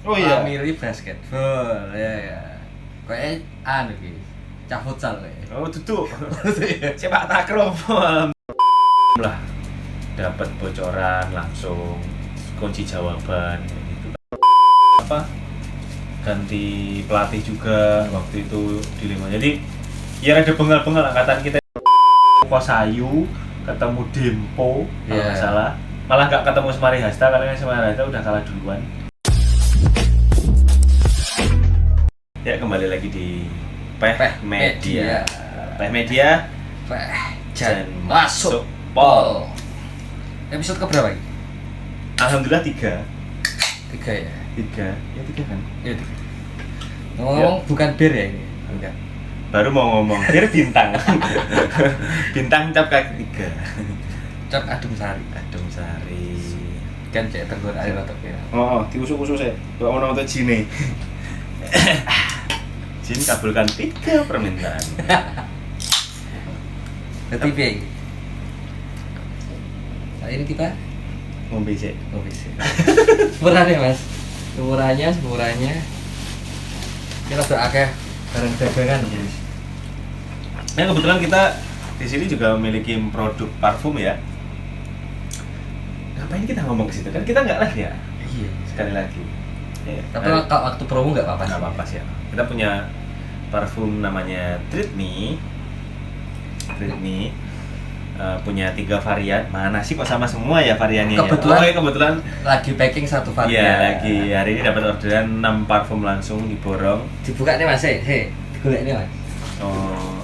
Oh iya. Family basketball ya. Kayak anu iki. Cah futsal kayak. Oh duduk. Sepak takraw. Lah dapat bocoran langsung kunci jawaban kayak gitu. Apa? Ganti pelatih juga waktu itu di 5. Jadi ya ada bengal-bengal angkatan kita. Kosayu ketemu Dempo kalau nggak salah. Malah nggak ketemu Semari Hasta karena Semari Hasta udah kalah duluan. Ya kembali lagi di Peh Media. Peh Media. Jan masuk pol. Episode keberapa ini? Alhamdulillah 3 ya. 3 kan? Iya 3. Ngomong bukan bir ya ini. Enggak. Baru mau ngomong bir bintang. Bintang cap kaki 3. Cap adem sari. Kan Cek tenggur air atau kira. Oh, diusuk-usuk saya. Kok ono to jine. Jin kabulkan 3 permintaan. Berarti piye iki? Nah, ini kita Ngombe sik. Murahnya mas, murahnya. Kita tuh akeh barang dagangan guys. Nah kebetulan kita di sini juga memiliki produk parfum ya. Ngapain kita ngomong ke situ? Kan kita nggak live ya. Iya. Sekali lagi. Ya, Tapi kalau waktu promo nggak apa-apa. nggak apa-apa sih ya. Kita punya parfum namanya Treat Me. Punya 3 varian. Mana sih kok sama semua ya variannya? Kebetulan, ya? lagi packing satu varian. Iya, lagi hari ini dapat orderan 6 parfum langsung diborong. Dibuka nih mas, digolek nih mas. Oh.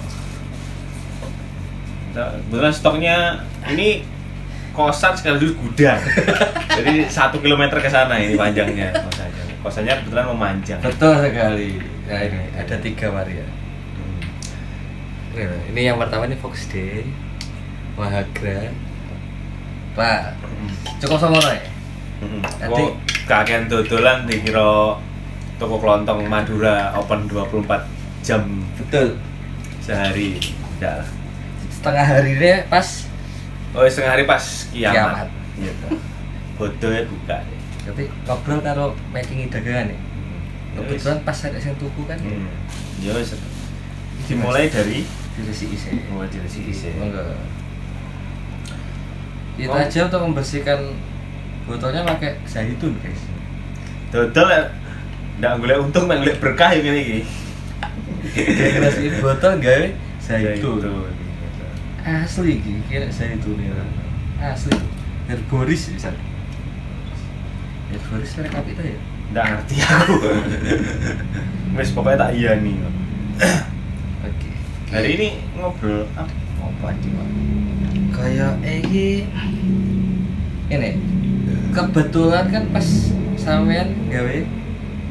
Kebetulan stoknya ini kosan sekaligus gudang. Jadi 1 kilometer ke sana ini panjangnya kosannya. Kosannya kebetulan memanjang. Betul sekali. Nah ini ada 3 varian. Ini yang pertama ini Fox Day, Mahagra. Pak, cukup sama ya? Nanti kakean dodolan dikira toko kelontong Madura open 24 jam. Betul. Sehari. Enggak lah. Setengah harinya pas. Oh, setengah hari pas kiamat. Gitu. Bodohnya buka. Tapi ngobrol karo packing dagangan nih. Kebetulan pas ada yang tuku kan. Ya dimulai dari diresi isi. Enggak. Itu Oh. aja untuk membersihkan botolnya pakai zaitun guys. Dodol ya ndak golek untung mek golek berkah ya ngene iki. Bersihin botol gawe zaitun. Asli iki kira zaitun ya. Asli. Herboris bisa. Herboris merek apa itu ya? Ndak ngerti aku. Wes pokoknya tak iya nih. Oke. Hari ini ngobrol apa aja, Pak? Kayak ini kebetulan kan pas sampean gawe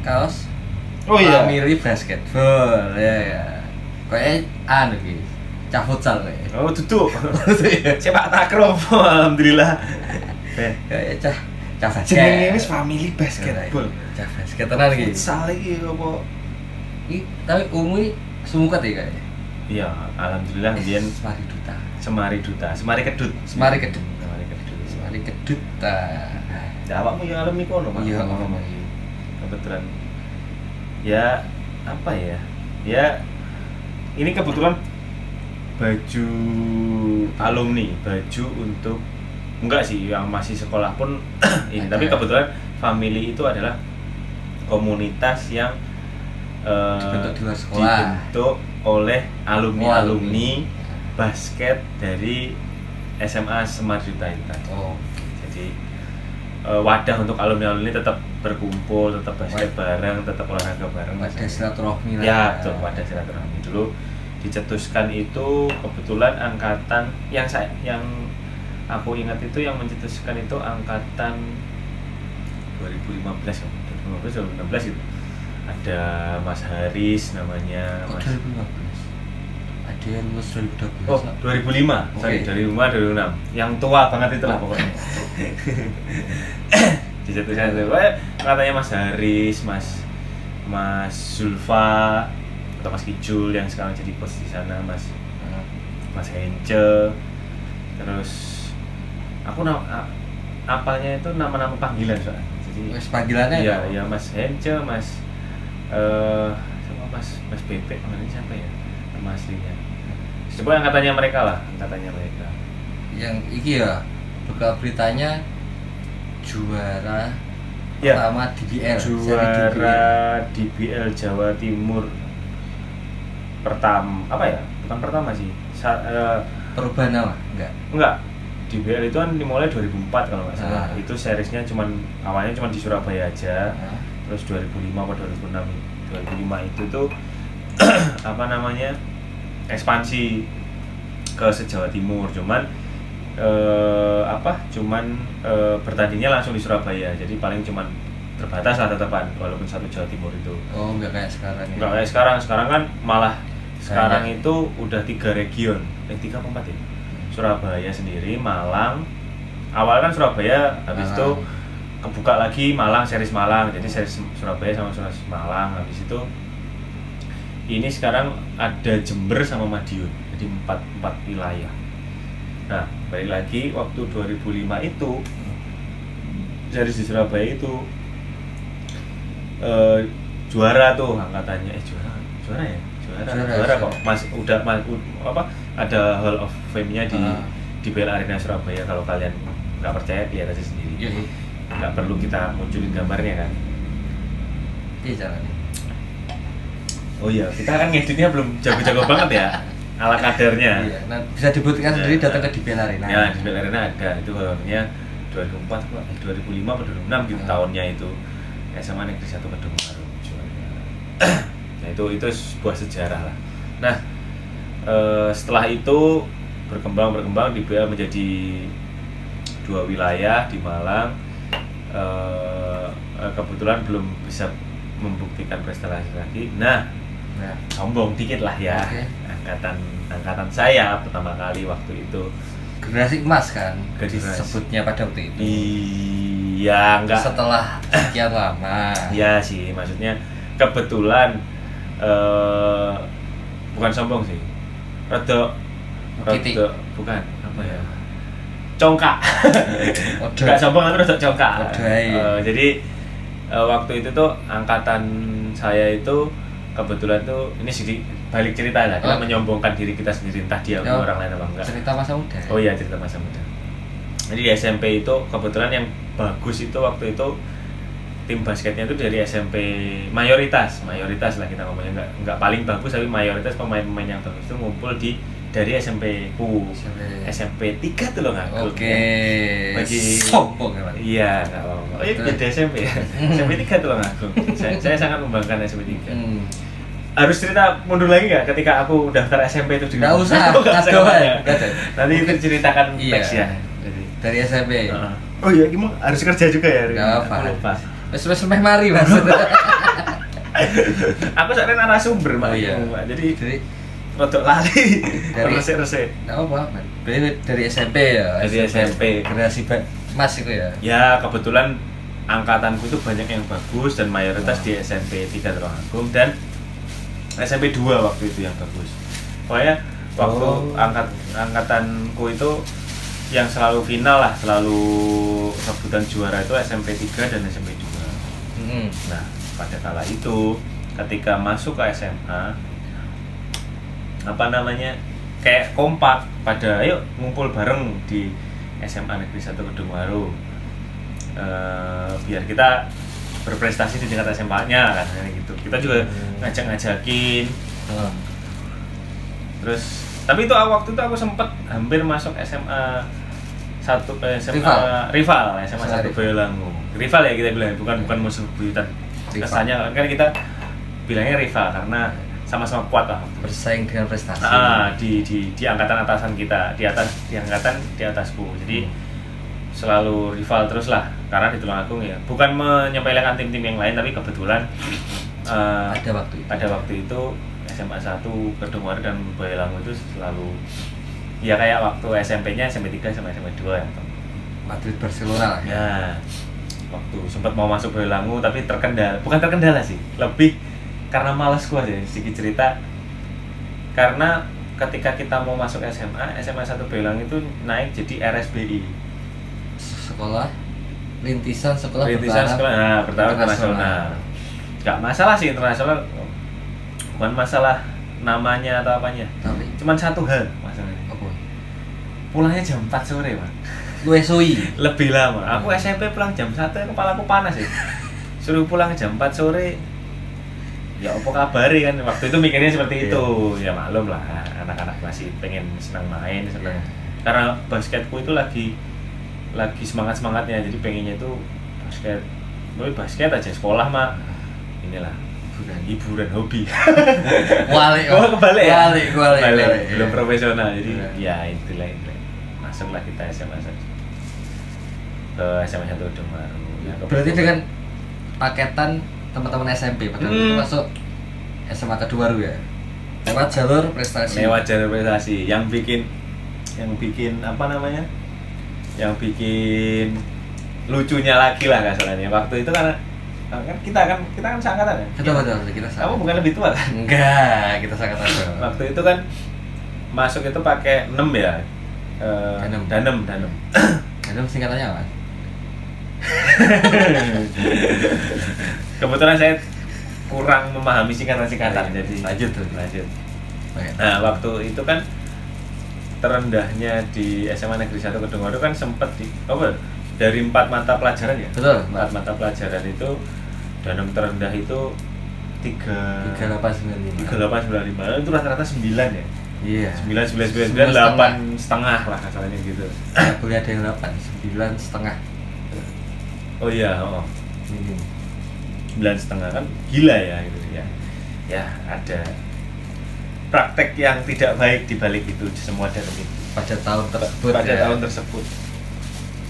kaos family basketball ya. Kayak anu iki. Cah futsal kayak. Oh, duduk. Sepak takraw alhamdulillah. Kayak cah basket. Jenenge wis family basketball. Cah basket tenan iki. Futsal iki apa? Tapi umumnya sumukat ya kayaknya. Iya, alhamdulillah biyen Semari Duta. Semari Kedut. Ya awakmu yang alumni kono, Pak. Iya, Kebetulan. Ya, apa ya? Ya ini kebetulan baju alumni, baju untuk enggak sih yang masih sekolah pun ini, tapi kebetulan family itu adalah komunitas yang dibentuk di luar sekolah, dibentuk oleh alumni basket dari SMA Semar Duta Intan. Jadi wadah untuk alumni tetap berkumpul, tetap basket bareng, tetap olahraga bareng. Wadah silaturahmi lah. Ya betul, wadah silaturahmi. Dulu dicetuskan itu kebetulan angkatan yang aku ingat itu yang mencetuskan itu angkatan 2015 ya, 2016 itu. Ada Mas Haris namanya. Kok 2015? Ada yang lulus 2012. Oh, 2005. Sorry, 2005 2006. Yang tua banget itu lah pokoknya. Dicetuskan itu. Katanya Mas Haris, Mas Zulfa atau Mas Kijul yang sekarang jadi bos di sana, Mas Hence. Terus aku apalnya itu nama-nama panggilan soalnya. Jadi Mas panggilannya iya apa? iya Mas Hence, Mas siapa Mas Bebek namanya siapa ya nama aslinya. Coba angkatannya mereka lah, angkatannya mereka. Yang iki ya, buka beritanya juara Ya, pertama DBL, seri juara DBL Jawa Timur apa ya? Bukan pertama sih. Perubahan nama? Enggak. DBL itu kan dimulai 2004 kalau nggak salah. Ah. Itu seriesnya awalnya cuman di Surabaya aja. Ah. Terus 2005 atau 2006 2005 itu tuh apa namanya? Ekspansi ke se-Jawa Timur. Cuman bertandingnya langsung di Surabaya. Jadi paling cuman terbatas lah tetepan walaupun satu Jawa Timur itu. Oh, nggak kayak sekarang ya? Nggak kayak sekarang. Sekarang kan malah sekarang Banyak. itu udah 3 region. 3 apa 4 ya? Surabaya sendiri, Malang. Awal kan Surabaya, habis itu kebuka lagi Malang, series Malang. Jadi series Surabaya sama series Malang. Habis itu ini sekarang ada Jember sama Madiun. Jadi 4 wilayah. Nah, balik lagi waktu 2005 itu series di Surabaya itu juara tuh angkatannya juara ya? Juara kok. Ada Hall of Fame-nya di Bella Arena Surabaya. Kalau kalian nggak percaya lihat aja sendiri. Iya. Nggak perlu kita munculin gambarnya kan. Iya caranya. Oh iya, kita kan ngeditnya belum jago-jago banget ya. Ala kadarnya. Iya, nah, bisa dibuktikan sendiri datang ke di Bella Arena. Ya, di Bella Arena ada. Itu hallnya 2005 atau 2006 gitu tahunnya itu. SMA Negeri 1 Kedungwaru juaranya. Nah, itu sebuah sejarah lah. Nah, setelah itu berkembang DBL menjadi 2 wilayah di Malang. Kebetulan belum bisa membuktikan prestasi lagi. Nah, sombong dikit lah ya. Okay. Angkatan saya pertama kali waktu itu Generasi emas kan Generasi. disebutnya pada waktu itu. Iya, enggak. Setelah sekian lama. Iya sih, maksudnya kebetulan bukan sombong sih. Rada bukan apa ya? Congkak. Enggak sombong tapi rada congkak. Jadi waktu itu tuh angkatan saya itu kebetulan tuh ini sedikit balik cerita lah, kita menyombongkan diri kita sendiri, entah dia orang lain apa enggak. Cerita masa muda. Oh iya, cerita masa muda. Jadi di SMP itu kebetulan yang bagus itu waktu itu tim basketnya itu dari SMP mayoritas lah kita ngomongnya, enggak paling bagus tapi mayoritas pemain-pemain yang bagus itu ngumpul dari SMP ku. SMP 3 tuh loh nggak? Oke. Bagi sombong ya, Pak. Iya, enggak apa-apa. Oh, iya beda SMP ya. SMP 3 tuh loh ngaku. Saya sangat membanggakan SMP 3. Harus cerita mundur lagi nggak ketika aku daftar SMP itu? Nggak usah, nanti itu ceritakan next ya. Dari SMP. Oh iya, gimana? Harus kerja juga ya? Nggak apa. Aku lupa. Wes meh mari Mas. Aku soalnya narasumber Mbak. Oh iya. Jadi rodok lali. Resik-resik. Nggak apa. Dari SMP ya. Dari SMP. Generasi Mas itu ya. Ya kebetulan angkatanku itu banyak yang bagus dan mayoritas di SMP 3 Tulungagung dan SMP 2 waktu itu yang bagus. Pokoknya waktu angkatanku itu yang selalu final lah, selalu rebutan juara itu SMP 3 dan SMP 2. Nah, pada kala itu ketika masuk ke SMA kayak kompak pada ayo ngumpul bareng di SMA Negeri 1 Kedungwaru. Biar kita berprestasi di tingkat SMA-nya kan gitu. Kita juga ngajak-ngajakin. Terus tapi itu waktu itu aku sempet hampir masuk SMA rival SMA 1 Boyolangu. Rival ya kita bilang, bukan musuh buyutan. Kesannya kan kita bilangnya rival karena sama-sama kuat lah. Bersaing dengan prestasi. Di angkatan atasan kita, di angkatan di atasku. Jadi selalu rival terus lah, karena di Tulungagung ya bukan menyepelekan tim-tim yang lain, tapi kebetulan pada waktu itu SMA 1 Kedungwaru dan Boyolangu itu selalu ya kayak waktu SMP-nya SMP 3 sama SMP 2 ya. Madrid Barcelona lah ya. Waktu sempat mau masuk Boyolangu tapi bukan terkendala sih, lebih karena malas gua aja sedikit cerita. Karena ketika kita mau masuk SMA 1 Boyolangu itu naik jadi RSBI, sekolah rintisan sekolah rintisan sekolah, nah bertaraf internasional. Gak masalah sih internasional, bukan masalah namanya atau apanya. Tapi Cuman satu hal masalahnya. apa? Pulangnya jam 4 sore, Mas. Luwe suwi. Lebih lama. Aku SMP pulang jam 1, kepalaku panas ya. Suruh pulang jam 4 sore. Ya apa kabari kan, waktu itu mikirnya seperti itu. Ya maklum lah, anak-anak masih pengen senang main, senang. Karena basketku itu lagi semangat-semangatnya, jadi pengennya itu basket aja, sekolah mah inilah hiburan hobi. Walik. Oh, kebalik ya? Walik. Belum profesional, jadi ya itulah. Masuklah kita SMA saja. Ke SMA 1 Domaru. Ya, Berarti dengan paketan teman-teman SMP padahal itu masuk SMA kedua ya. Lewat jalur prestasi. Yang bikin apa namanya? Yang bikin lucunya lagi lah kasarnya. Waktu itu karena kita kan seangkatan ya. Betul kita sama. Kamu bukan lebih tua kan? Enggak, kita sangat ada. Waktu itu kan masuk itu pakai 6 ya. Danem. Danem singkatannya apa? Kebetulan saya kurang memahami singkatan-singkatan, jadi lanjut. Nah, waktu itu kan terendahnya di SMA Negeri 1 Kedungoro kan sempat dari 4 mata pelajaran ya. Betul. 4 mata pelajaran itu danem terendah itu 3895 itu rata-rata 9 ya. Iya. 9 8 setengah lah kasarnya gitu. Ya, boleh ada yang 8, 9 setengah. Oh iya, Minim. 9 setengah kan gila ya gitu ya. Ya ada praktek yang tidak baik di balik itu semua dalam itu. Pada tahun tersebut. Tahun tersebut.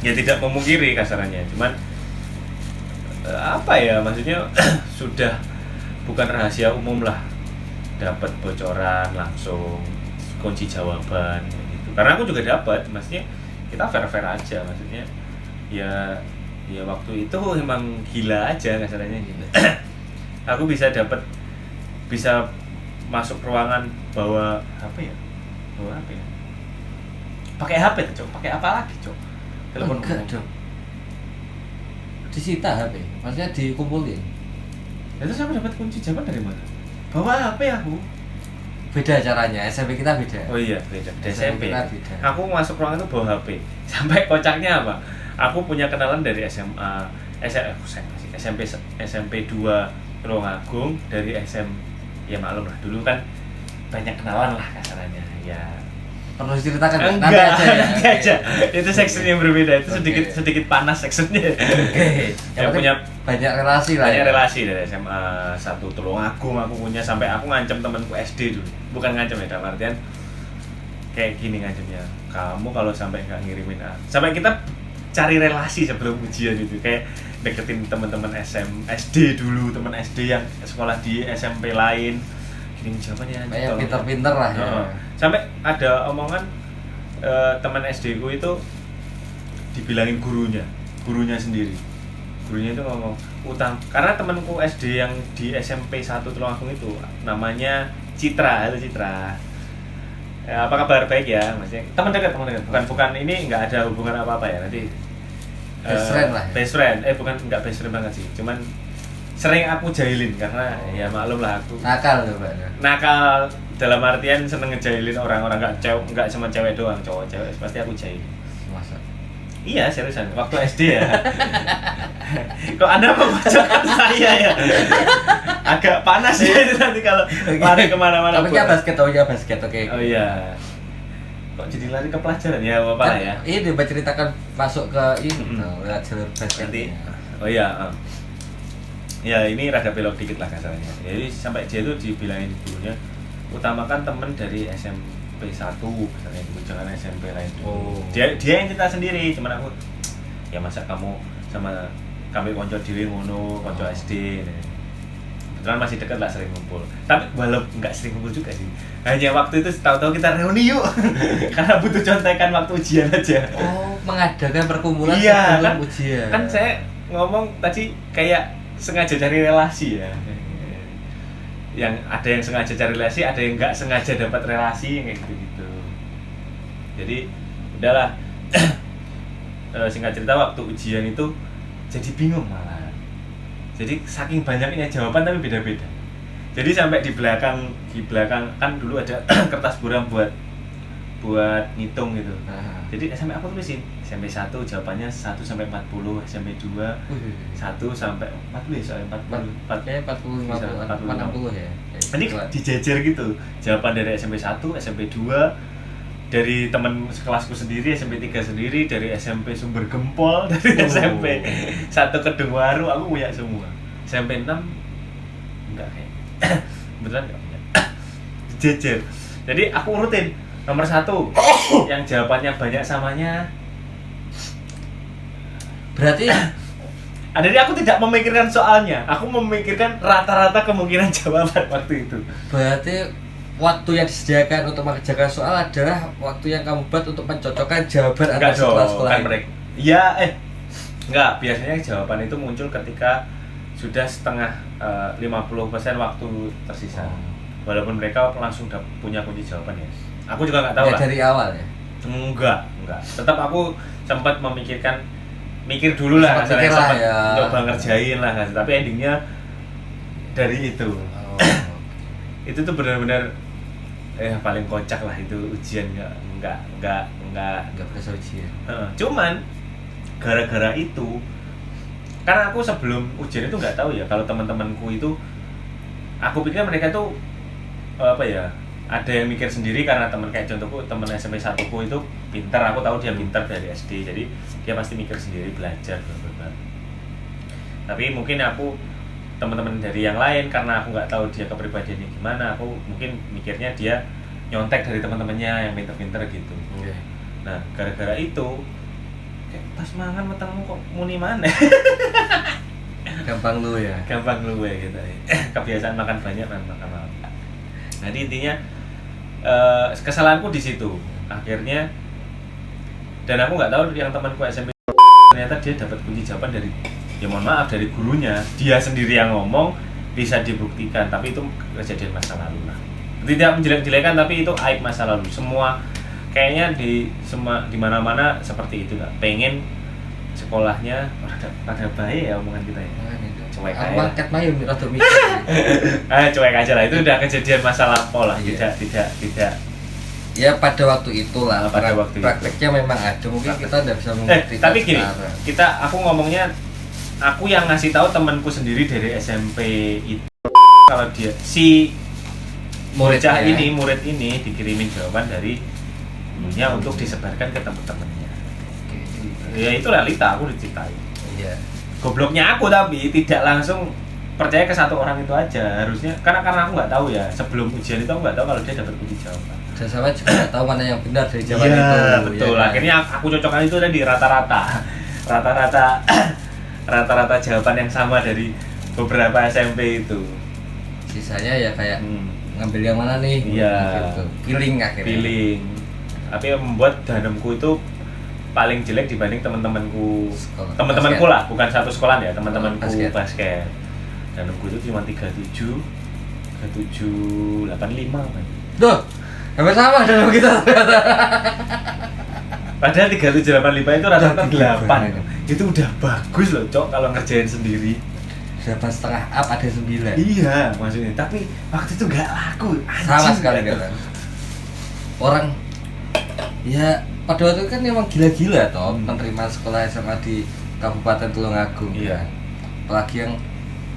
Ya tidak memungkiri kasarannya, cuman apa ya maksudnya sudah bukan rahasia umum lah, dapat bocoran langsung kunci jawaban gitu. Karena aku juga dapat, maksudnya kita fair aja, maksudnya ya waktu itu emang gila aja kasarannya gitu. Aku bisa masuk ruangan bawa HP ya, pakai HP tuh Cok, pakai apa lagi Cok? Telepon enggak dong, disita HP, maksudnya dikumpulin. Terus aku dapat kunci jawaban dari mana? Bawa HP aku. Beda caranya, SMP kita beda. Oh iya, beda. Di SMP. Kita beda. Aku masuk ruangan itu bawa HP. Sampai kocaknya apa? Aku punya kenalan dari SMP 2 Tulungagung, dari ya maklum lah, dulu kan banyak kenalan lah kasarannya. Ya perlu diceritakan nanti aja. Itu section yang berbeda, itu Okay. sedikit panas sectionnya. Yang punya banyak relasi lah. Banyak relasi dari SMA 1 Tulungagung aku punya, sampai aku ngancam temanku SD dulu. Bukan ngancam ya, dalam artian kayak gini ngancamnya. Kamu kalau sampai nggak ngirimin sampai kita cari relasi sebelum ujian itu, kayak deketin teman-teman SD dulu, teman SD yang sekolah di SMP lain. Kirim jawabannya kayak pinter-pinter lah ya. Sampai ada omongan teman SD ku itu dibilangin gurunya sendiri. Gurunya itu ngomong karena temanku SD yang di SMP 1 Tulungagung itu namanya Citra. Halo Citra. Ya, apa kabar? Baik ya, maksudnya teman dekat. Bukan ini nggak ada hubungan apa ya nanti. Best friend lah. Best friend. Bukan, nggak best friend banget sih. Cuman sering aku jahilin karena ya maklum lah aku. Nakal tuh, Pak. Nakal dalam artian seneng ngejailin orang-orang, nggak cuma cewek doang, cowok cewek pasti aku jahilin. Masa? Iya, seriusan. Waktu SD ya. Kok Anda membacakan saya ya? Agak panas ya itu nanti kalau lari kemana-mana. Tapi ya basket, oke. Oh iya. Kok jadi lari ke pelajaran ya, apa lah ya? Ini coba ceritakan masuk ke ini, lewat jalur basket. Oh iya. Ya ini rada belok dikit lah kasarnya. Jadi sampai dia itu dibilangin gurunya, utamakan temen dari SMP 1 misalnya, jangan SMP lain dulu. Dia yang cerita sendiri, cuman aku ya masa kamu sama kami konco diri ngono, konco SD. Kebetulan masih dekat lah, sering ngumpul. Tapi walaupun nggak sering ngumpul juga sih. Hanya waktu itu tahu-tahu kita reuni yuk. Karena butuh contekan waktu ujian aja. Oh, mengadakan perkumpulan iya, sebelum kan, ujian. Kan saya ngomong tadi kayak sengaja cari relasi ya. Yang ada yang sengaja cari relasi, ada yang nggak sengaja dapat relasi kayak gitu. Jadi udahlah. Singkat cerita waktu ujian itu jadi bingung malah. Jadi saking banyaknya jawaban tapi beda-beda. Jadi sampai di belakang kan dulu ada kertas buram buat ngitung gitu. Jadi SMP aku tulisin SMP 1 jawabannya 1 sampai 40, SMP 2 1 sampai 40 ya, soalnya 40 40 ya. Ini dijejer gitu. Jawaban dari SMP 1, SMP 2 dari teman sekelasku sendiri, SMP 3 sendiri, dari SMP Sumber Gempol, dari SMP 1 Kedungwaru, aku punya semua. SMP 6 enggak kayak. Beneran enggak punya. Jejer. Jadi aku urutin nomor 1 yang jawabannya banyak samanya. Berarti Jadi aku tidak memikirkan soalnya, aku memikirkan rata-rata kemungkinan jawaban waktu itu. Berarti waktu yang disediakan untuk mengerjakan soal adalah waktu yang kamu buat untuk mencocokkan jawaban Enggak antara sekolah-sekolah kan ini. mereka. Iya, enggak, biasanya jawaban itu muncul ketika sudah setengah 50% waktu tersisa. Walaupun mereka langsung udah punya kunci jawaban ya. Aku juga enggak tahu Ya, lah. dari awal ya. Enggak. Tetap aku sempat mikir dulu lah, sempat ya. coba ngerjain lah, tapi endingnya dari itu. Itu tuh benar-benar paling kocak lah itu ujian, enggak berasa ujian. Cuman gara-gara itu, karena aku sebelum ujian itu nggak tahu ya kalau teman-temanku itu, aku pikir mereka tuh ada yang mikir sendiri, karena teman kayak contohku teman SMP 1 ku itu pintar, aku tahu dia pintar dari SD, jadi dia pasti mikir sendiri, belajar benar-benar. Tapi mungkin teman-teman dari yang lain, karena aku nggak tahu dia kepribadiannya gimana, aku mungkin mikirnya dia nyontek dari teman-temannya yang pinter-pinter gitu. Nah, gara-gara itu kayak pas mangan metengmu kok muni mana. Gampang lu ya gitu. Kebiasaan makan banyak makan malam. Jadi intinya kesalahanku di situ akhirnya, dan aku nggak tahu yang temanku SMP ternyata dia dapat kunci jawaban dari, ya mohon maaf, dari gurunya. Dia sendiri yang ngomong, bisa dibuktikan, tapi itu kejadian masa lalu lah. Tidak menjelek-jelekan, tapi itu aib masa lalu. Semua kayaknya di mana-mana seperti itu lah. Pengen sekolahnya pada baik ya omongan kita ya. Cuek aja. Angkat mayu rada mikir. Cuek aja lah, itu udah kejadian masa lampau lah. Iya. Tidak. Ya pada waktu itulah. Pada waktu prakteknya itu memang ada, mungkin kita tidak bisa membuktikan. Tapi gini, sekarang. aku ngomongnya, aku yang ngasih tahu temanku sendiri dari SMP itu, kalau dia si murid ini dikirimin jawaban dari gurunya untuk disebarkan ke teman-temannya. Ya itu realita, aku diceritain. Iya. Gobloknya aku tapi tidak langsung percaya ke satu orang itu aja. Harusnya karena aku nggak tahu ya, sebelum ujian itu aku nggak tahu kalau dia dapat kunci jawaban. Dan sama juga nggak tahu mana yang benar dari jawaban itu. Iya betul. Ya, Akhirnya aku cocokkan itu tadi rata-rata jawaban yang sama dari beberapa SMP itu. Sisanya ya kayak ngambil yang mana nih? Iya. Gitu. Feeling akhirnya. Feeling. Tapi yang membuat danemku itu paling jelek dibanding teman-temanku lah, bukan satu sekolah ya, teman-temanku basket. Danemku itu cuma 37, 85 kan. Duh, hampir sama dalam kita. Padahal 3785 itu rata-rata 8. Itu udah bagus loh, Cok, kalau ngerjain sendiri. 8,5 up ada 9. Iya, maksudnya. Tapi waktu itu nggak laku. Sama sekali kan. Orang ya pada waktu itu kan memang gila-gila toh penerimaan sekolah SMA di Kabupaten Tulungagung. Iya. Apalagi yang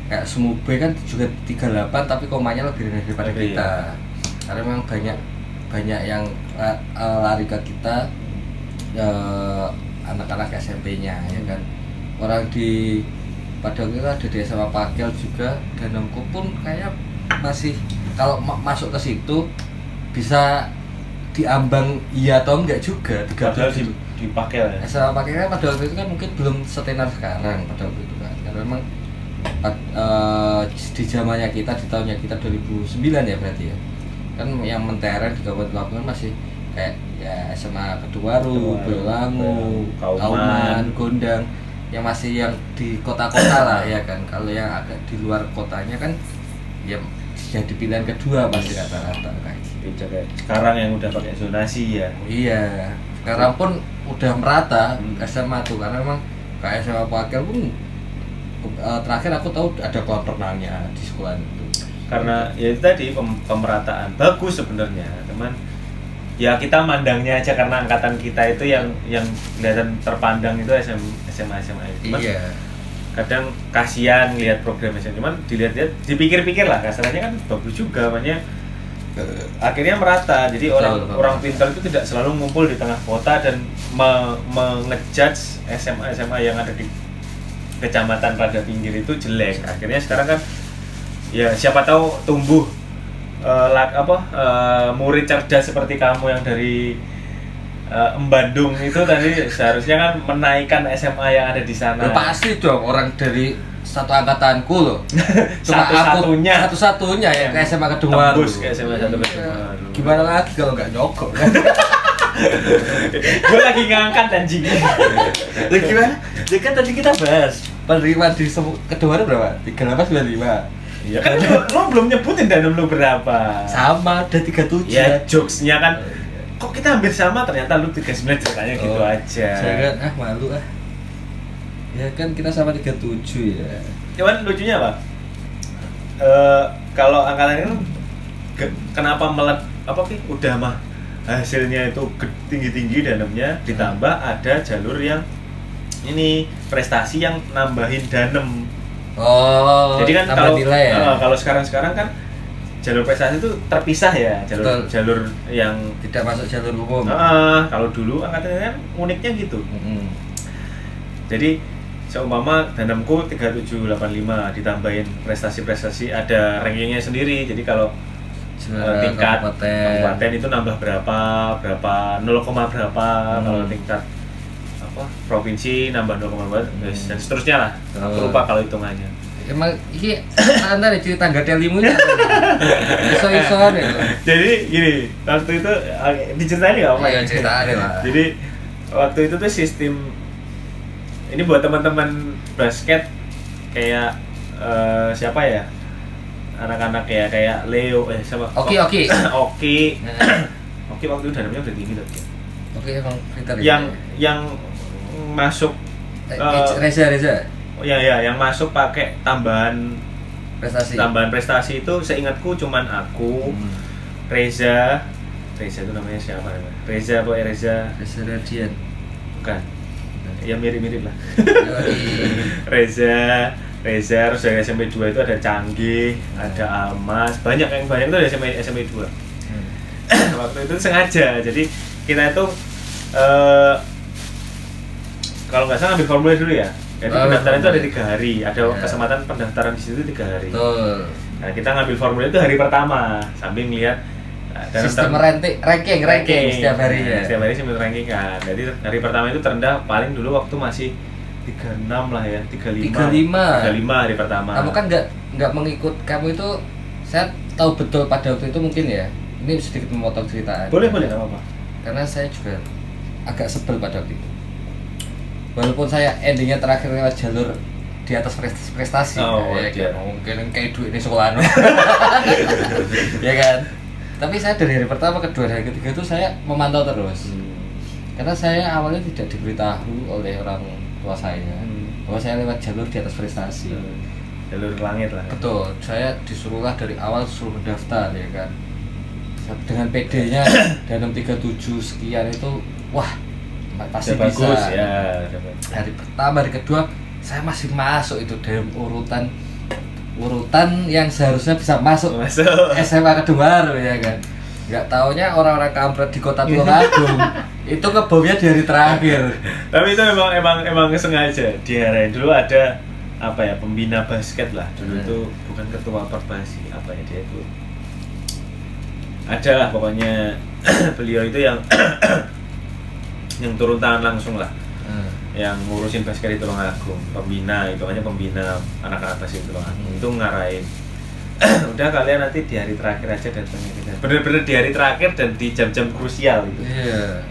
kayak Sumube kan juga 38 tapi komanya lebih rendah daripada kita. Karena memang banyak yang lari ke kita, anak-anak SMP-nya ya kan. Orang di pada waktu itu ada di SMA Pakel juga, dan aku pun kayak masih kalau masuk ke situ bisa diambang iya atau enggak juga. Padahal dipakai ya. SMA Pakel kan pada waktu itu kan mungkin belum setenar sekarang pada waktu itu kan. Karena memang di zamannya kita, di tahunnya kita 2009 ya berarti ya. Kan yang menteren di Kabupaten Lamongan masih kayak ya SMA Kedungwaru, Boyolangu, Kauman, Gondang, yang masih yang di kota-kota lah ya kan. Kalau yang agak di luar kotanya kan ya jadi pilihan kedua pasti rata-rata kayak gitu. Sekarang yang udah pakai zonasi ya. Iya, sekarang pun udah merata SMA tuh, karena memang kayak SMA Pakil pun terakhir aku tahu ada kolam renangnya di sekolah itu. Karena ya itu tadi pemerataan bagus sebenarnya, teman. Ya kita mandangnya aja karena angkatan kita itu yang kelihatan terpandang itu SMA itu. Iya. Kadang kasihan lihat program SMA, cuman dilihat-lihat dipikir-pikir lah kasarnya kan bagus juga, makanya akhirnya merata. Jadi orang pintar itu tidak selalu ngumpul di tengah kota dan mengejudge SMA yang ada di kecamatan pada pinggir itu jelek. Akhirnya sekarang kan ya siapa tahu tumbuh murid cerdas seperti kamu yang dari Bandung itu tadi seharusnya kan menaikkan SMA yang ada di sana. Ya, pasti dong, orang dari satu angkatanku loh. Cuma satu-satunya yang ke SMA Kedungwaru. Tembus ke SMA satu Kedungwaru. Gimana lagi kalau nggak nyokok kan? Gue lagi ngangkat anjing. Lah gimana? Ya kan tadi kita bahas penerimaan di Kedungwaru berapa? 3895. Iya kan lo belum nyebutin danem lo berapa. Sama, udah 37. Ya jokesnya kan kok kita hampir sama, ternyata lu 39 ceritanya gitu aja. Saya kan malu ah. Ya kan kita sama 37 ya. Cuman lucunya apa? Kalau angkatan itu kenapa udah mah hasilnya itu tinggi-tinggi danemnya, ditambah ada jalur yang ini prestasi yang nambahin danem. Oh, jadi kan kalau sekarang kan jalur prestasi itu terpisah ya, jalur yang tidak masuk jalur umum. Kalau dulu angkatannya kan uniknya gitu. Jadi seumpama danemku 3785 ditambahin prestasi-prestasi ada rankingnya sendiri. Jadi kalau tingkat kabupaten itu nambah berapa 0, berapa. Kalau tingkat provinsi nambah 0, dan seterusnya lah. Aku lupa kalau hitungannya. Emang ini antara cerita nggak ada limunya. Iso-isoan ya. Jadi gini, waktu itu diceritain nggak apa? Iya, ceritain lah. Jadi waktu itu tuh sistem ini buat teman-teman basket kayak siapa ya? Anak-anak ya kayak Leo sama Oke. Oke waktu itu dananya udah tinggi tadi. Oke emang fitur yang masuk Reza. Ya yang masuk pakai tambahan prestasi itu seingatku cuman aku, Reza itu namanya siapa ya? Reza Radian. Bukan. Ya mirip-mirip lah. Reza terus dari SMP 2 itu ada Canggih, ada Almas, banyak itu dari SMP 2. Waktu itu sengaja, jadi kita itu kalau nggak salah ambil formulir dulu ya. Jadi pendaftaran itu ada 3 hari, ada kesempatan pendaftaran di situ 3 hari. Betul. Nah kita ngambil formulir itu hari pertama, sambil melihat sistem ranking setiap harinya. Setiap hari sambil ranking kan. Jadi hari pertama itu terendah paling dulu waktu masih 36 lah ya, 35 hari pertama. Kamu kan nggak mengikut, kamu itu saya tahu betul pada waktu itu mungkin ya. Ini sedikit memotong cerita. Boleh nggak apa-apa. Karena saya juga agak sebel pada waktu itu. Walaupun saya endingnya terakhir lewat jalur di atas prestasi, mungkin kayak duit ini sekolah, ya kan. Tapi saya dari hari pertama, kedua, hari ketiga itu saya memantau terus. Karena saya awalnya tidak diberitahu oleh orang tua saya bahwa saya lewat jalur di atas prestasi. Jalur langit lah. Betul, saya disuruhlah dari awal suruh mendaftar ya kan. Dengan PD-nya dalam 37 sekian itu, wah pasti bisa. Bagus ya. Hari pertama, hari kedua saya masih masuk itu dalam urutan yang seharusnya bisa masuk. SMA Kedungwaru ya kan. Nggak taunya orang-orang kampret di kota Tulungagung itu ngebomnya di hari terakhir. Tapi itu emang sengaja diarahin. Dulu ada pembina basket lah dulu itu, bukan ketua perbasi dia itu ada lah pokoknya. Beliau itu yang turun tangan langsung lah, yang ngurusin basket di Tulungagung, pembina anak-anak basket di Tulungagung itu ngarahin. Udah kalian nanti di hari terakhir aja datangnya kita. Bener-bener di hari terakhir dan di jam-jam krusial gitu. Iya.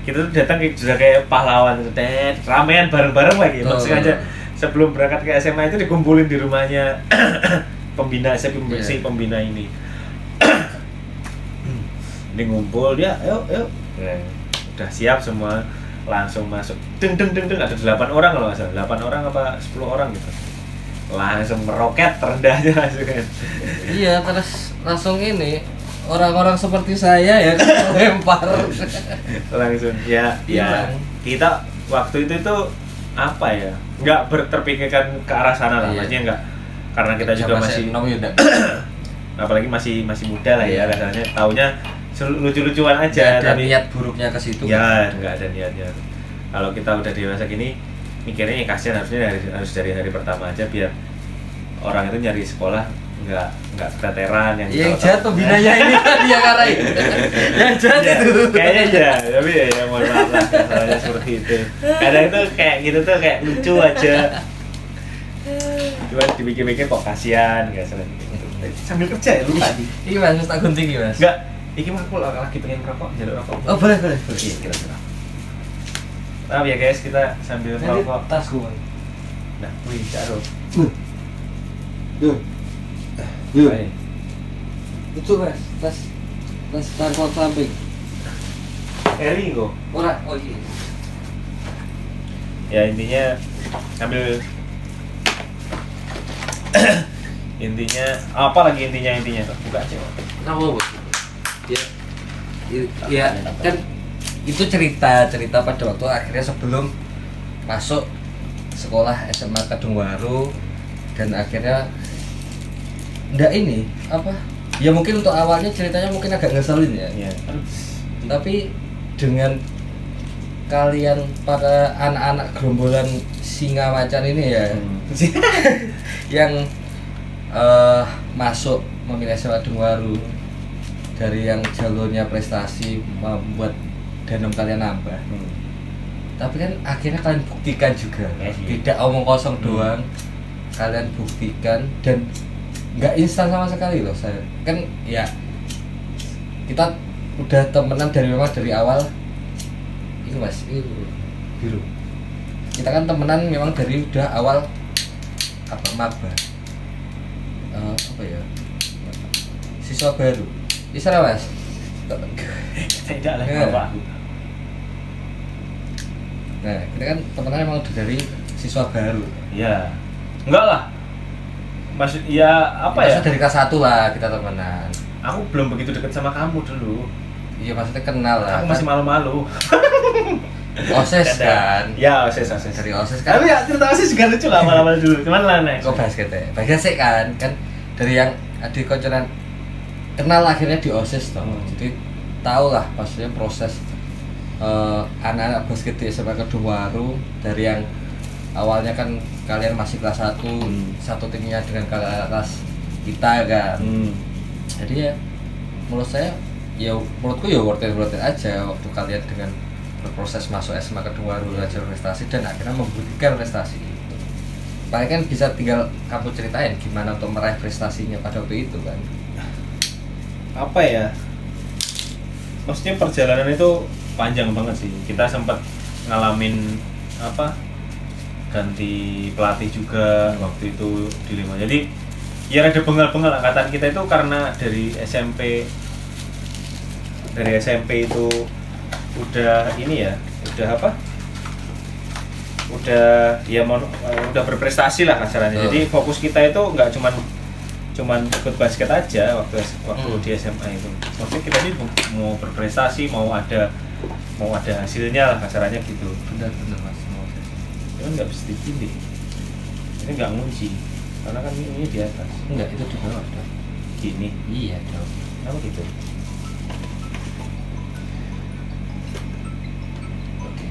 Kita tuh datang sudah kayak pahlawan, ramean bareng-bareng lagi. Sengaja sebelum berangkat ke SMA itu dikumpulin di rumahnya pembina pembina ini. Ini ngumpul dia, ayo. Udah siap semua. langsung masuk deng ada 8 orang kalau nggak salah, 8 orang apa 10 orang gitu, langsung meroket terendahnya langsung kan. Iya, terus langsung ini orang-orang seperti saya ya kan lempar langsung ya kita waktu itu apa ya, nggak terpikirkan ke arah sana lah, maksudnya nggak, karena kita juga masih apalagi masih muda lah ya, katanya taunya lucu-lucuan aja, tapi niat buruknya ke situ ya nggak ada niatnya. Kalau kita udah dewasa gini mikirnya ya kasihan, harus dari hari pertama aja biar orang itu nyari sekolah nggak keteteran yang jatuh binanya ini kan dia karain yang jatuh ya, itu kayaknya ya, tapi ya mohon maaf lah masalahnya seperti itu. Kadang itu kayak gitu tuh kayak lucu aja, cuma dipikir-pikir kok kasihan nggak salah gitu. Sambil kerja ya lu tadi ini mas tak gunting ya mas. Nggak, ini aku lagi pengen rokok, jalur rokok. Oh boleh Iya kira-kira. Maaf ya guys, kita sambil rokok. Tas gue Nah, wih caro. Itu mas, tas tangkal samping. Eri kok. Ora, oh iya. Ya intinya ambil intinya apa lagi intinya buka aja. Kenapa bos? Ya kan itu cerita pada waktu akhirnya sebelum masuk sekolah SMA Kedungwaru, dan akhirnya ndak ini apa ya, mungkin untuk awalnya ceritanya mungkin agak ngeselin ya. Tapi dengan kalian para anak-anak gerombolan singa macan ini ya yang masuk memilih SMA Kedungwaru, dari yang jalurnya prestasi membuat danom kalian nambah. Tapi kan akhirnya kalian buktikan juga, tidak omong kosong doang, kalian buktikan, dan nggak instan sama sekali loh. Saya kan ya kita udah temenan memang dari awal itu mas, itu biru, kita kan temenan memang dari udah awal apa maba apa ya, siswa baru Isra mas. Tidak lah bapak. Nah kita kan temenan memang udah dari siswa baru. Iya, enggak lah. Maksud ya apa ya? Dari kelas 1 lah kita temenan. Aku belum begitu dekat sama kamu dulu. Iya maksudnya kenal lah. Aku masih malu-malu. OSIS kan? Ya OSIS. Dari OSIS kan? Tapi ya cerita OSIS juga lucu lah malu-malu dulu. Cuman lah nih. Kok basket ya? Basket sih kan dari yang adik konconan kenal akhirnya di OSIS toh. Jadi tahu lah maksudnya proses anak-anak basket di SMA Kedungwaru, dari yang awalnya kan kalian masih kelas 1, satu timnya dengan kakak kelas kita kan. Jadi ya menurutku ya worth it aja waktu kalian dengan berproses masuk SMA Kedungwaru belajar prestasi dan akhirnya membuktikan prestasi itu. Paling kan bisa tinggal kamu ceritain gimana untuk meraih prestasinya pada waktu itu kan. Apa ya? Maksudnya perjalanan itu panjang banget sih. Kita sempat ngalamin ganti pelatih juga waktu itu di Lima. Jadi ya ada bengal-bengal angkatan kita itu karena dari SMP itu udah ini ya, udah berprestasi lah kasarannya. Jadi fokus kita itu nggak cuman ikut basket aja waktu di SMA itu. Maksudnya kita ini mau berprestasi, mau ada hasilnya lah kasarannya gitu. Benar mas. Cuman nggak bisa dipilih. Ini nggak ngunci, karena kan ini di atas. Enggak, itu di bawah dong. Gini. Iya dong. Apa gitu? Oke.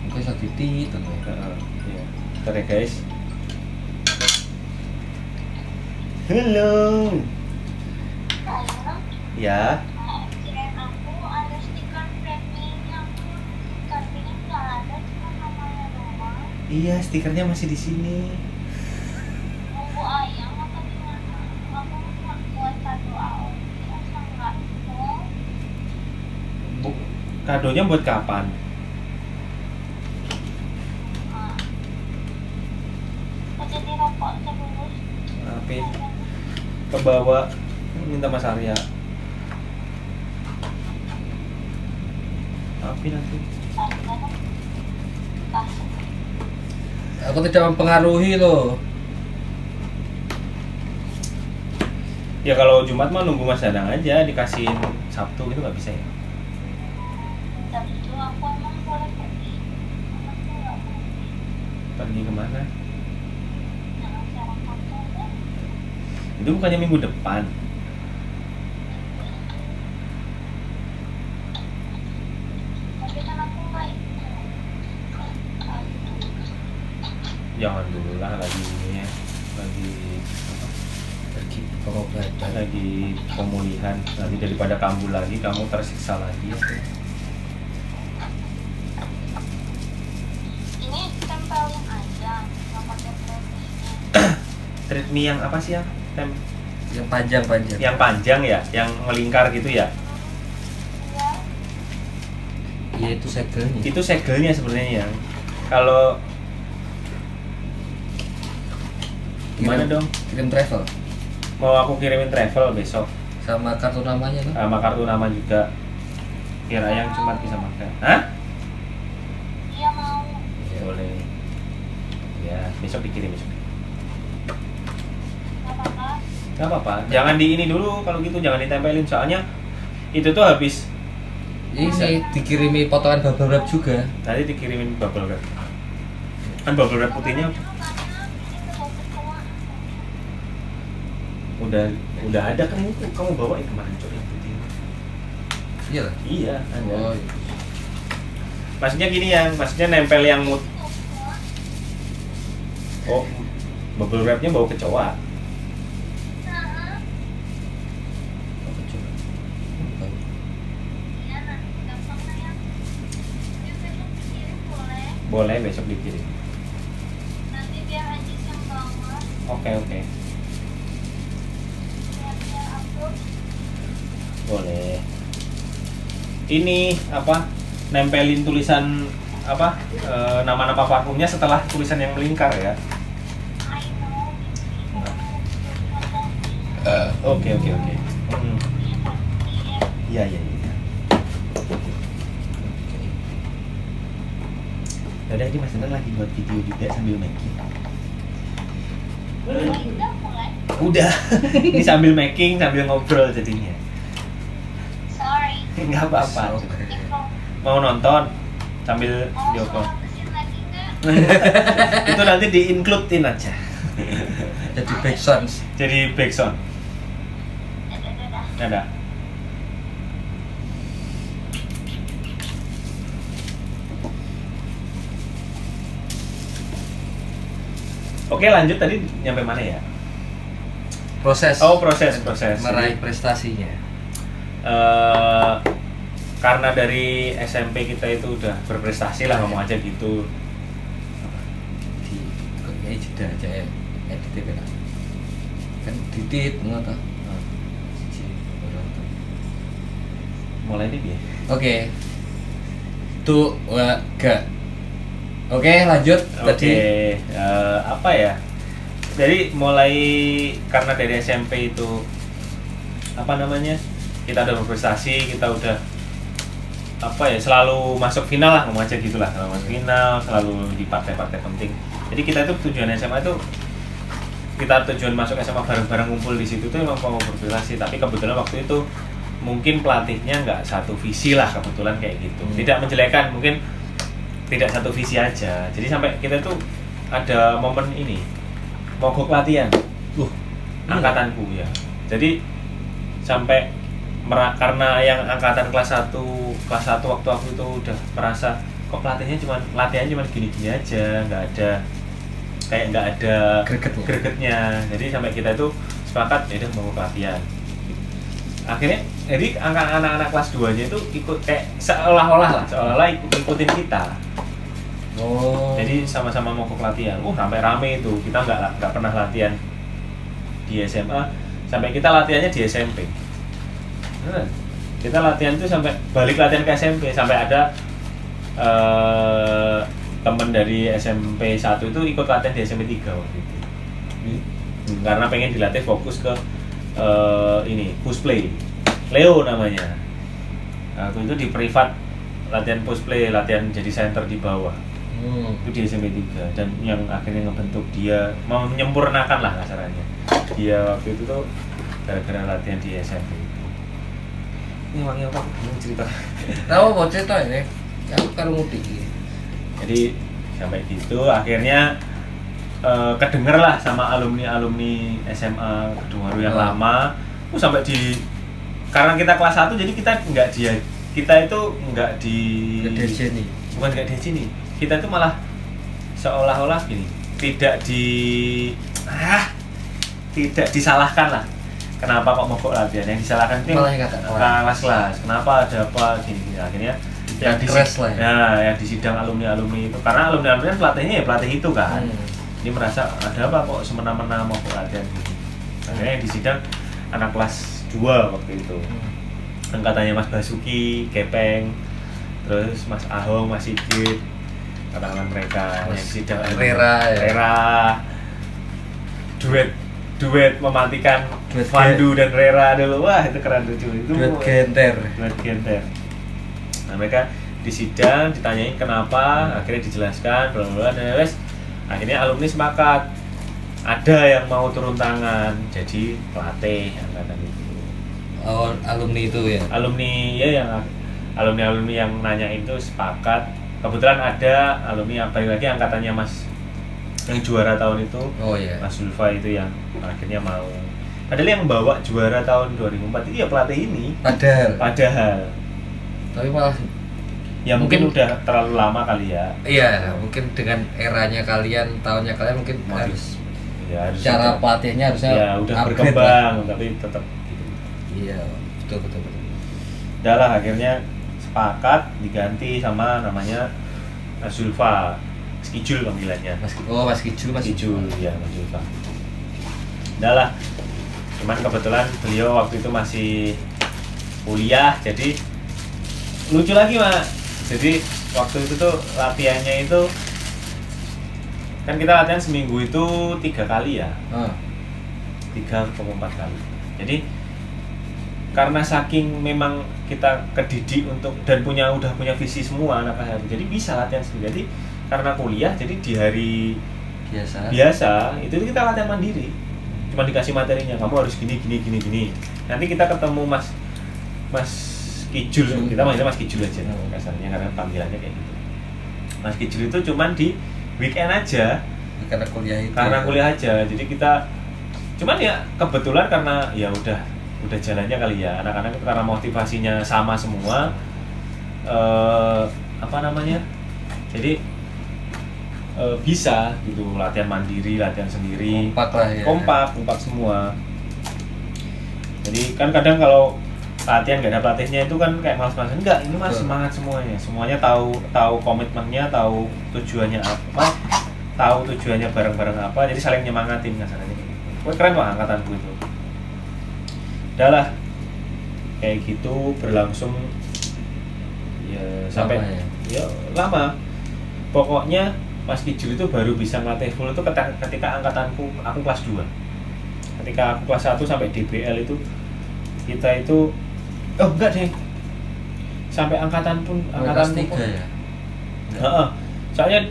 Mungkin bisa titik tuh. Iya. Bentar ya guys. Halo. Ya. Iya, stikernya masih di sini. Nunggu ayam atau gimana? Kamu nggak buat kado enggak? Kadonya buat kapan? Kok jadi rokok terus? Tapi ke bawah minta Mas Arya. Tapi nanti kadang-kadang kasih. Aku tidak mempengaruhi loh. ya kalau Jumat mah nunggu Mas Danang aja dikasihin Sabtu gitu nggak bisa ya? Sabtu aku emang boleh pergi. Aku nggak pergi. Pergi kemana? Nah, acara kantor kan. Itu bukannya minggu depan? Tapi kan aku nggak ikut. Jangan dulu lah lagi ini ya, lagi apa? Pergi pengobatan. Lagi pemulihan. Nanti daripada kambuh lagi, kamu tersiksa lagi ya. Ini tempelin aja, nggak pakai treatmentnya. Treatment yang apa sih ya? Yang panjang-panjang. Yang panjang ya, yang melingkar gitu ya. Iya. Iya itu segelnya. Itu segelnya sebenarnya. Kalau gimana dong? Kirim travel Mau aku kirimin travel besok sama kartu namanya tuh. sama kartu nama juga. Kira yang cuma bisa makan. Hah? Iya mau. Boleh. Ya, besok dikirim besok. Nggak apa-apa. Gak apa-apa. Jangan di ini dulu kalau gitu, jangan ditempelin soalnya itu tuh habis Ini dikirimi potongan bubble wrap juga. nanti dikirimin bubble wrap. Kan bubble wrap putihnya udah ada kan itu kamu bawain kemarin coba yang putih. Iya lah. Iya, ada. Oh, iya. Maksudnya gini maksudnya nempel yang oh, bubble wrapnya bau kecoa. Apa coba? Tahu. Iya, nanti gampang lah ya. Tapi besok dikirim boleh. Boleh besok dikirim. Nanti biar Ajis yang bawa. Oke. Biar upload. Boleh. Ini apa? Nempelin tulisan apa? Nama-nama parfumnya setelah tulisan yang melingkar ya. I know. Oke. Hmm. Iya. Yaudah ini Mas Danang lagi buat video juga sambil making. Udah mulai. Udah. Ini sambil making sambil ngobrol jadinya. Sorry. Enggak apa-apa. So, Mau nonton sambil Mau video call. suara mesin lagi nggak? Itu nanti di-include-in aja. jadi back sounds. Jadi backsound. Dadah. Ada. Oke, lanjut tadi nyampe mana ya? Proses. Oh, proses. Meraih prestasinya. Karena dari SMP kita itu udah berprestasi lah, ngomong aja gitu. Di kayaknya jeda aja ya. Edit kan titit ngono ta. Mulai nih dia. Oke. Tuh, ga. Oke, lanjut. Tadi Apa ya? Jadi mulai karena dari SMP itu apa namanya? Kita udah berprestasi, kita udah apa ya, selalu masuk final lah, ngomong aja gitulah, selalu masuk final, selalu di partai-partai penting. Jadi kita itu tujuan SMA itu kita tujuan masuk SMA bareng-bareng ngumpul di situ tuh emang mau berprestasi, tapi kebetulan waktu itu mungkin pelatihnya nggak satu visi lah, kebetulan kayak gitu. Tidak menjelekan, mungkin tidak satu visi aja. Jadi sampai kita tuh ada momen ini mogok latihan. Angkatanku ya. Jadi sampai karena yang angkatan kelas 1 waktu aku itu udah merasa kok latihannya cuma gini-gini aja, nggak ada gregetnya. Jadi sampai kita itu sepakat ya udah mau latihan. Akhirnya jadi anak-anak kelas 2 nya itu ikut kayak seolah-olah ikutin kita. Oh. Jadi sama-sama mogok latihan. Sampai rame itu. Kita nggak pernah latihan di SMA, sampai kita latihannya di SMP. Kita latihan tuh sampai balik latihan ke SMP, sampai ada temen dari SMP 1 itu ikut latihan di SMP 3 waktu itu. Karena pengen dilatih fokus ke ini push play. Leo namanya. Waktu itu di privat latihan post play, latihan jadi center di bawah. Itu di SMP 3 dan yang akhirnya ngebentuk dia mau menyempurnakan lah kasarannya. Dia waktu itu tuh gara-gara latihan di SMP itu. Ini wangi apa? Belum cerita. Tahu mau cerita ya? Aku kan mudik. Jadi sampai gitu akhirnya kedenger lah sama alumni SMA Kedungwaru yang lama. Sampai di karena kita kelas 1 jadi kita itu nggak di sini. Bukan nggak di sini. Kita itu malah seolah-olah gini, tidak disalahkan lah. Kenapa kok mogok latihan? Yang disalahkan itu kelas. Kenapa ada apa gini. Akhirnya yang di sidang alumni itu karena alumni kan pelatihnya ya pelatih itu kan. Dia merasa ada apa kok semena-mena mogok latihan gitu. Akhirnya yang di sidang anak kelas 2 waktu itu. Angkatannya Mas Basuki, Gepeng, terus Mas Ahong, Mas Sigit, katakan mereka yang sidang Rera duet mematikan Pandu dan Rera dulu. Wah itu keren lucu itu duet genter. Nah mereka di sidang ditanyain kenapa, akhirnya dijelaskan dan wes akhirnya alumni sepakat ada yang mau turun tangan jadi pelatih angkatan itu. Oh alumni itu ya? Alumni ya yang alumni yang nanya itu sepakat. Kebetulan ada alumni yang balik lagi angkatannya Mas yang juara tahun itu. Oh iya. Mas Zulfa itu yang akhirnya mau. Padahal yang bawa juara tahun 2004 itu ya pelatih ini. Padahal. Tapi malah ya mungkin udah terlalu lama kali ya. Iya, mungkin dengan eranya kalian, tahunnya kalian mungkin harus cara pelatihnya harusnya ya udah berkembang lah. Tapi tetap gitu. Iya, betul. Udah lah akhirnya sepakat diganti sama namanya Mas Zulfa. Mas Kijul panggilannya. Mas Kijul ya Mas Zulfa. Udah lah. Cuman kebetulan beliau waktu itu masih kuliah jadi lucu lagi Mak. Jadi waktu itu tuh latihannya itu kan kita latihan seminggu itu 3 kali ya. 3 atau 4 kali. Jadi karena saking memang kita kedidik untuk dan udah punya visi semua anak hari. Jadi bisa latihan sendiri. Jadi karena kuliah jadi di hari biasa itu kita latihan mandiri. Cuma dikasih materinya, kamu harus gini. Nanti kita ketemu Mas Kijul, kita manggilnya Mas Kijul aja kasarnya karena panggilannya kayak gitu. Mas Kijul itu cuman di weekend aja karena kuliah aja. Jadi kita cuman ya kebetulan karena ya udah jalannya kali ya anak-anak itu karena motivasinya sama semua jadi bisa gitu latihan mandiri, latihan sendiri, kompak semua. Jadi kan kadang kalau latihan nggak ada pelatihnya itu kan kayak malas-malasan. Enggak, ini mas semangat semuanya tahu komitmennya, tahu tujuannya apa, tahu tujuannya bareng-bareng apa, jadi saling nyemangatin kasarnya gitu. Wah keren Pak angkatanku itu. Udah lah kayak gitu berlangsung ya sampai lama. Pokoknya Mas Kijul itu baru bisa ngelatih full itu ketika angkatanku aku kelas 2. Ketika aku kelas 1 sampai DBL itu kita itu enggak deh. Sampai angkatan pun kelas 3 ya. Soalnya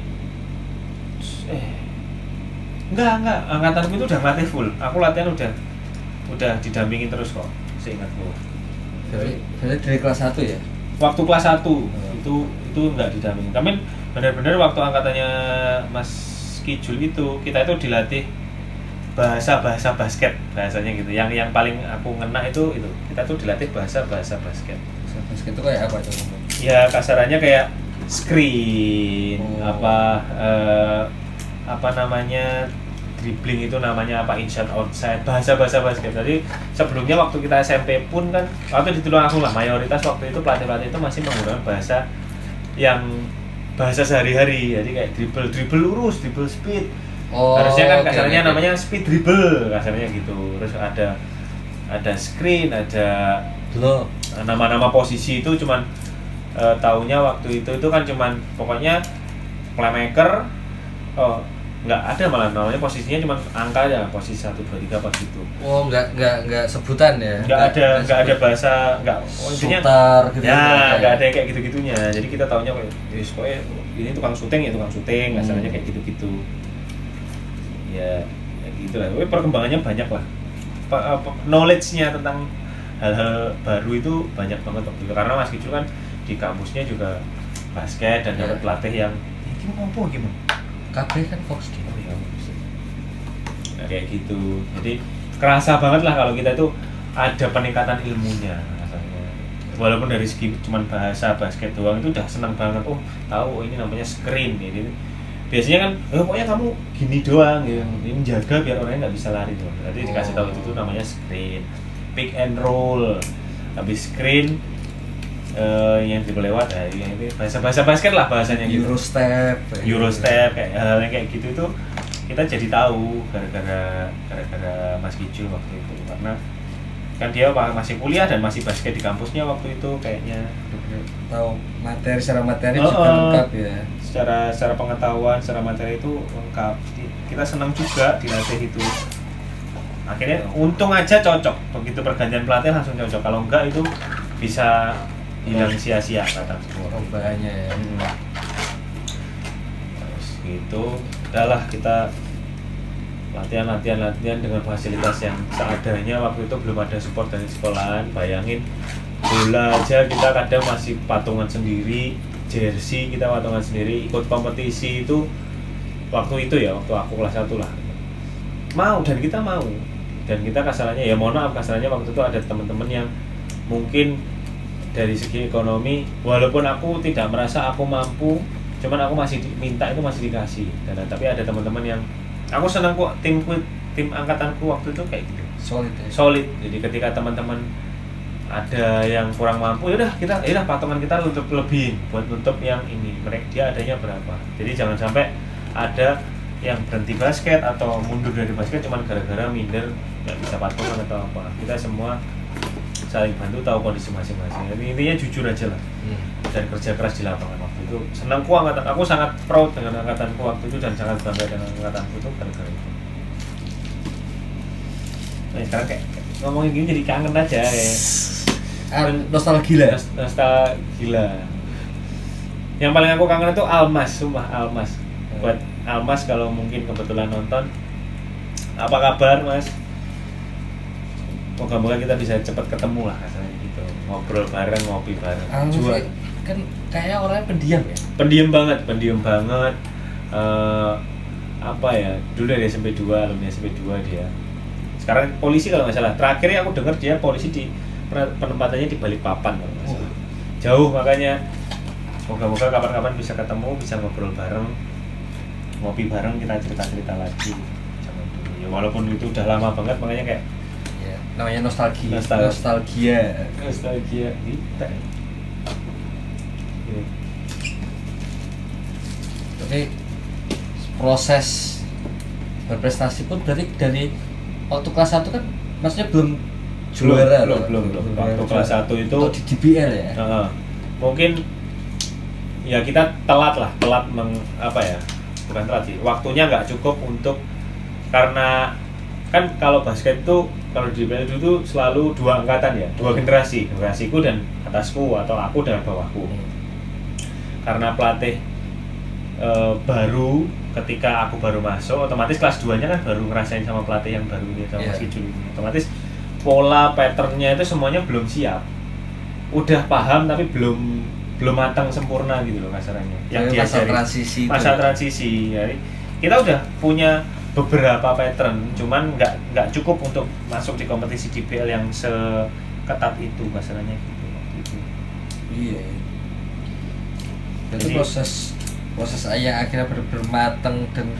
enggak angkatanku itu udah ngelatih full. Aku latihan udah didampingin terus kok, seingatku. Jadi dari kelas 1 ya? Waktu kelas 1 itu enggak didampingin. Tapi benar-benar waktu angkatannya Mas Kijul itu kita itu dilatih bahasa basket bahasanya gitu. Yang paling aku ngena itu kita tuh dilatih bahasa basket. Bahasa basket itu kayak apa tuh? Ya kasarannya kayak screen, apa namanya dribbling itu namanya apa inside outside, bahasa basket. Jadi sebelumnya waktu kita SMP pun kan waktu di Tulungagung lah mayoritas waktu itu pelatih itu masih menggunakan bahasa yang bahasa sehari-hari. Jadi kayak dribble lurus, dribble speed. Harusnya kan kasarnya namanya speed dribble kasarnya gitu. Terus ada screen, ada nama-nama posisi itu cuman taunya waktu itu kan cuman pokoknya playmaker, nggak ada, malah namanya posisinya cuma angka ya, posisi 1, 2, 3 apa gitu. Oh, nggak sebutan ya? Nggak ada bahasa, nggak, intinya shooter gitu ya nggak ada kayak gitu-gitunya. Jadi kita taunya pokoknya ini tukang syuting ya tukang syuting, asalnya kayak gitu-gitu ya gitu lah. Tapi perkembangannya banyak lah, knowledge-nya tentang hal-hal baru itu banyak banget waktu itu, karena Mas Kicul kan di kampusnya juga basket dan dapat pelatih yang gimana KB kan Fox gitu. Oh iya, nah, kayak gitu. Jadi kerasa banget lah kalau kita itu ada peningkatan ilmunya rasanya. Walaupun dari segi cuman bahasa basket doang itu udah senang banget. Oh, tahu ini namanya screen ini. Biasanya kan, pokoknya kamu gini doang gitu. Ini menjaga biar orangnya nggak bisa lari doang. Jadi dikasih tahu itu tuh namanya screen. Pick and roll. Habis screen yang dilewat ya, yang ini bahasa basket lah bahasanya gitu. Eurostep kayak hal yang kayak gitu itu kita jadi tahu gara-gara Mas Kicul waktu itu, karena kan dia masih kuliah dan masih basket di kampusnya waktu itu kayaknya. Tahu secara materi juga lengkap ya. Secara pengetahuan, secara materi itu lengkap. Kita senang juga dilatih itu. Akhirnya untung aja cocok, begitu pergantian pelatih langsung cocok. Kalau enggak itu bisa hilang sia-sia kata semua. Banyak ya. Terus gitu, udahlah kita latihan dengan fasilitas yang seadanya. Waktu itu belum ada support dari sekolahan. Bayangin bola aja kita kadang masih patungan sendiri, jersey kita patungan sendiri, ikut kompetisi itu waktu itu ya, waktu aku kelas 1 lah. Dan kita kasarannya ya mohon maaf, kasarannya waktu itu ada teman-teman yang mungkin dari segi ekonomi, walaupun aku tidak merasa aku mampu, cuman aku masih minta itu masih dikasih. Dan tapi ada teman-teman yang aku senang kok, tim angkatanku waktu itu kayak gitu. Solid. Jadi ketika teman-teman ada yang kurang mampu, yaudah patungan kita untuk lebih buat nutup yang ini. Dia adanya berapa. Jadi jangan sampai ada yang berhenti basket atau mundur dari basket cuman gara-gara minder nggak bisa patungan atau apa. Kita semua saling bantu, tahu kondisi masing-masing. Jadi intinya jujur aja lah. Dan kerja keras di lapangan waktu itu. Senangku angkatan, aku sangat proud dengan angkatanku waktu itu dan sangat bangga dengan angkatanku itu gara-gara itu. Nah sekarang kayak ngomongin gini jadi kangen aja kayak. Nostalgia. Yang paling aku kangen itu Almas, sumpah Almas. Buat Almas kalau mungkin kebetulan nonton, apa kabar Mas? Moga-moga kita bisa cepat ketemu lah rasanya gitu, ngobrol bareng, ngopi bareng. Jual kan kayaknya orangnya pendiam ya? Pendiam banget. Apa ya? Dulu dari SMP 2, alumni SMP 2 dia. Sekarang polisi kalau nggak salah. Terakhir aku dengar dia polisi di penempatannya di Balikpapan kalau nggak salah. Jauh makanya. Moga-moga kapan-kapan bisa ketemu, bisa ngobrol bareng, ngopi bareng, kita cerita-cerita lagi. Jangan dulu. Ya walaupun itu udah lama banget, makanya kayak namanya nostalgia kita. Tapi proses berprestasi pun berarti dari waktu kelas 1 kan maksudnya belum juara belum. Waktu kelas 1 itu di DBL ya. Mungkin ya kita telat bukan telat sih, waktunya nggak cukup untuk, karena kan kalau basket itu kalau di DBL itu selalu 2 angkatan ya, 2 generasiku dan atasku atau aku dan bawahku. Karena pelatih baru, ketika aku baru masuk, otomatis kelas 2-nya kan baru ngerasain sama pelatih yang baru ini sama Mas Kicul ini. Otomatis pola patternnya itu semuanya belum siap. Udah paham tapi belum matang sempurna gitu loh kasarannya. Yang masa transisi. Jadi kita udah punya beberapa pattern, cuman nggak cukup untuk masuk di kompetisi DBL yang seketat itu masalahnya gitu. Iya. Jadi proses ayah akhirnya bermatang dan